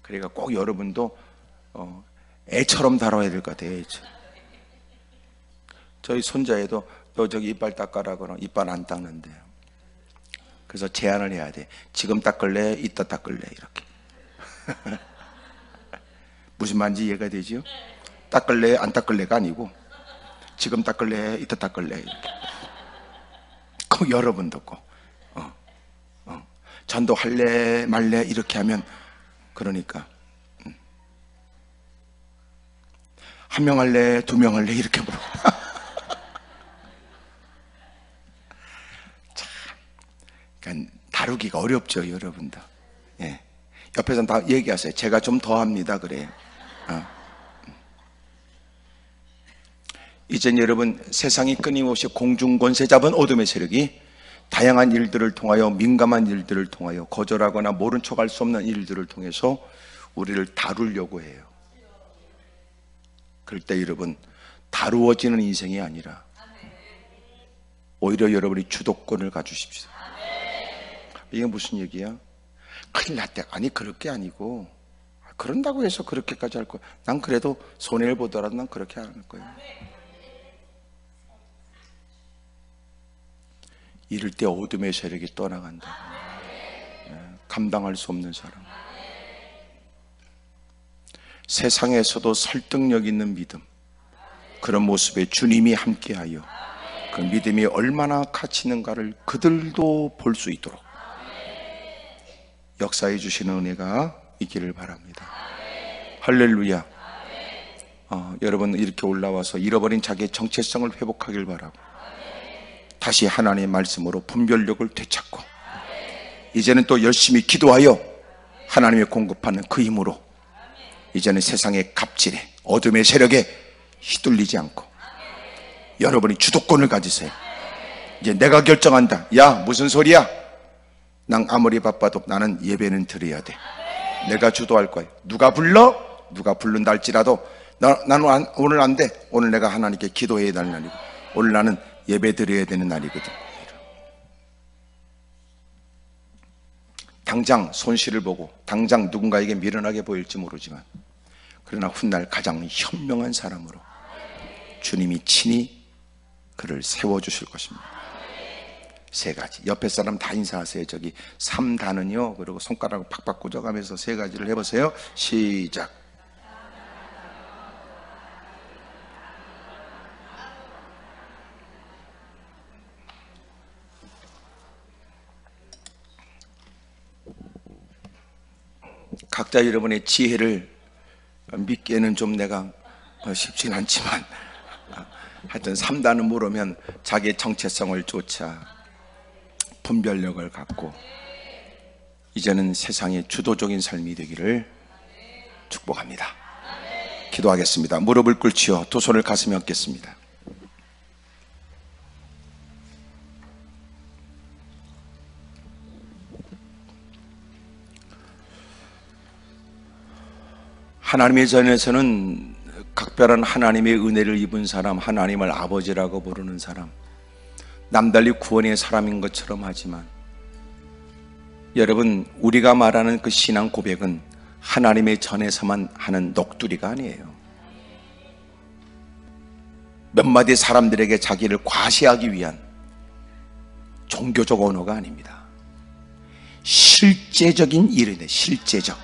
Speaker 1: 그러니까 꼭 여러분도 애처럼 다뤄야 될 것 같아요. 애처럼. 저희 손자애도 너 저기 이빨 닦아라 그러면 이빨 안 닦는데요. 그래서 제안을 해야 돼. 지금 닦을래? 이따 닦을래? 이렇게. 무슨 말인지 이해가 되죠? 닦을래? 안 닦을래가 아니고 지금 닦을래? 이따 닦을래? 이렇게. 꼭 여러분도 꼭 전도할래? 말래? 이렇게 하면 그러니까 한 명 할래? 2명 할래? 이렇게 물어보. 참, 그러니까 다루기가 어렵죠, 여러분들. 예. 옆에서는 다 얘기하세요. 제가 좀 더 합니다. 그래요. 이젠 여러분, 세상이 끊임없이 공중권세 잡은 어둠의 세력이 다양한 일들을 통하여, 민감한 일들을 통하여, 거절하거나 모른 척할 수 없는 일들을 통해서 우리를 다루려고 해요. 그럴 때 여러분, 다루어지는 인생이 아니라 오히려 여러분이 주도권을 가주십시오. 이게 무슨 얘기야? 큰일 났대. 아니, 그럴 게 아니고, 그런다고 해서 그렇게까지 할 거야. 난 그래도 손해를 보더라도 난 그렇게 안 할 거야. 이럴 때 어둠의 세력이 떠나간다. 감당할 수 없는 사람. 세상에서도 설득력 있는 믿음, 그런 모습에 주님이 함께하여 그 믿음이 얼마나 가치 있는가를 그들도 볼 수 있도록 역사해 주시는 은혜가 있기를 바랍니다. 할렐루야. 여러분, 이렇게 올라와서 잃어버린 자기의 정체성을 회복하길 바라고, 다시 하나님의 말씀으로 분별력을 되찾고, 이제는 또 열심히 기도하여 하나님의 공급하는 그 힘으로 이제는 세상의 갑질에, 어둠의 세력에 휘둘리지 않고 여러분이 주도권을 가지세요. 이제 내가 결정한다. 야, 무슨 소리야? 난 아무리 바빠도 나는 예배는 드려야 돼. 내가 주도할 거야. 누가 불러? 누가 부른다 할지라도 나는 오늘 안 돼. 오늘 내가 하나님께 기도해야 될 날이고, 오늘 나는 예배 드려야 되는 날이거든. 당장 손실을 보고 당장 누군가에게 미련하게 보일지 모르지만, 그러나 훗날 가장 현명한 사람으로 주님이 친히 그를 세워주실 것입니다. 세 가지. 옆에 사람 다 인사하세요. 저기 3단은요, 그리고 손가락을 팍팍 꽂아가면서 세 가지를 해보세요. 시작. 각자 여러분의 지혜를 믿기에는 좀 내가 쉽진 않지만, 하여튼 3단은 모르면 자기의 정체성을 쫓아 분별력을 갖고 이제는 세상의 주도적인 삶이 되기를 축복합니다. 기도하겠습니다. 무릎을 꿇지요. 두 손을 가슴에 얹겠습니다. 하나님의 전에서는 각별한 하나님의 은혜를 입은 사람, 하나님을 아버지라고 부르는 사람, 남달리 구원의 사람인 것처럼 하지만, 여러분, 우리가 말하는 그 신앙 고백은 하나님의 전에서만 하는 녹두리가 아니에요. 몇 마디 사람들에게 자기를 과시하기 위한 종교적 언어가 아닙니다. 실제적인 일이네. 실제적.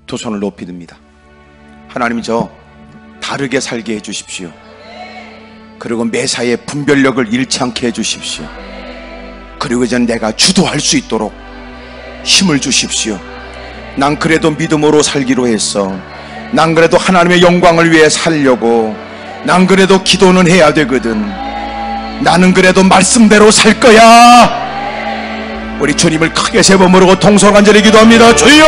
Speaker 1: 두 손을 높이 듭니다. 하나님, 저 다르게 살게 해주십시오. 그리고 매사에 분별력을 잃지 않게 해주십시오. 그리고 이제 내가 주도할 수 있도록 힘을 주십시오. 난 그래도 믿음으로 살기로 했어. 난 그래도 하나님의 영광을 위해 살려고. 난 그래도 기도는 해야 되거든. 나는 그래도 말씀대로 살 거야. 우리 주님을 크게 세 번 부르고 동서간절히 기도합니다. 주여!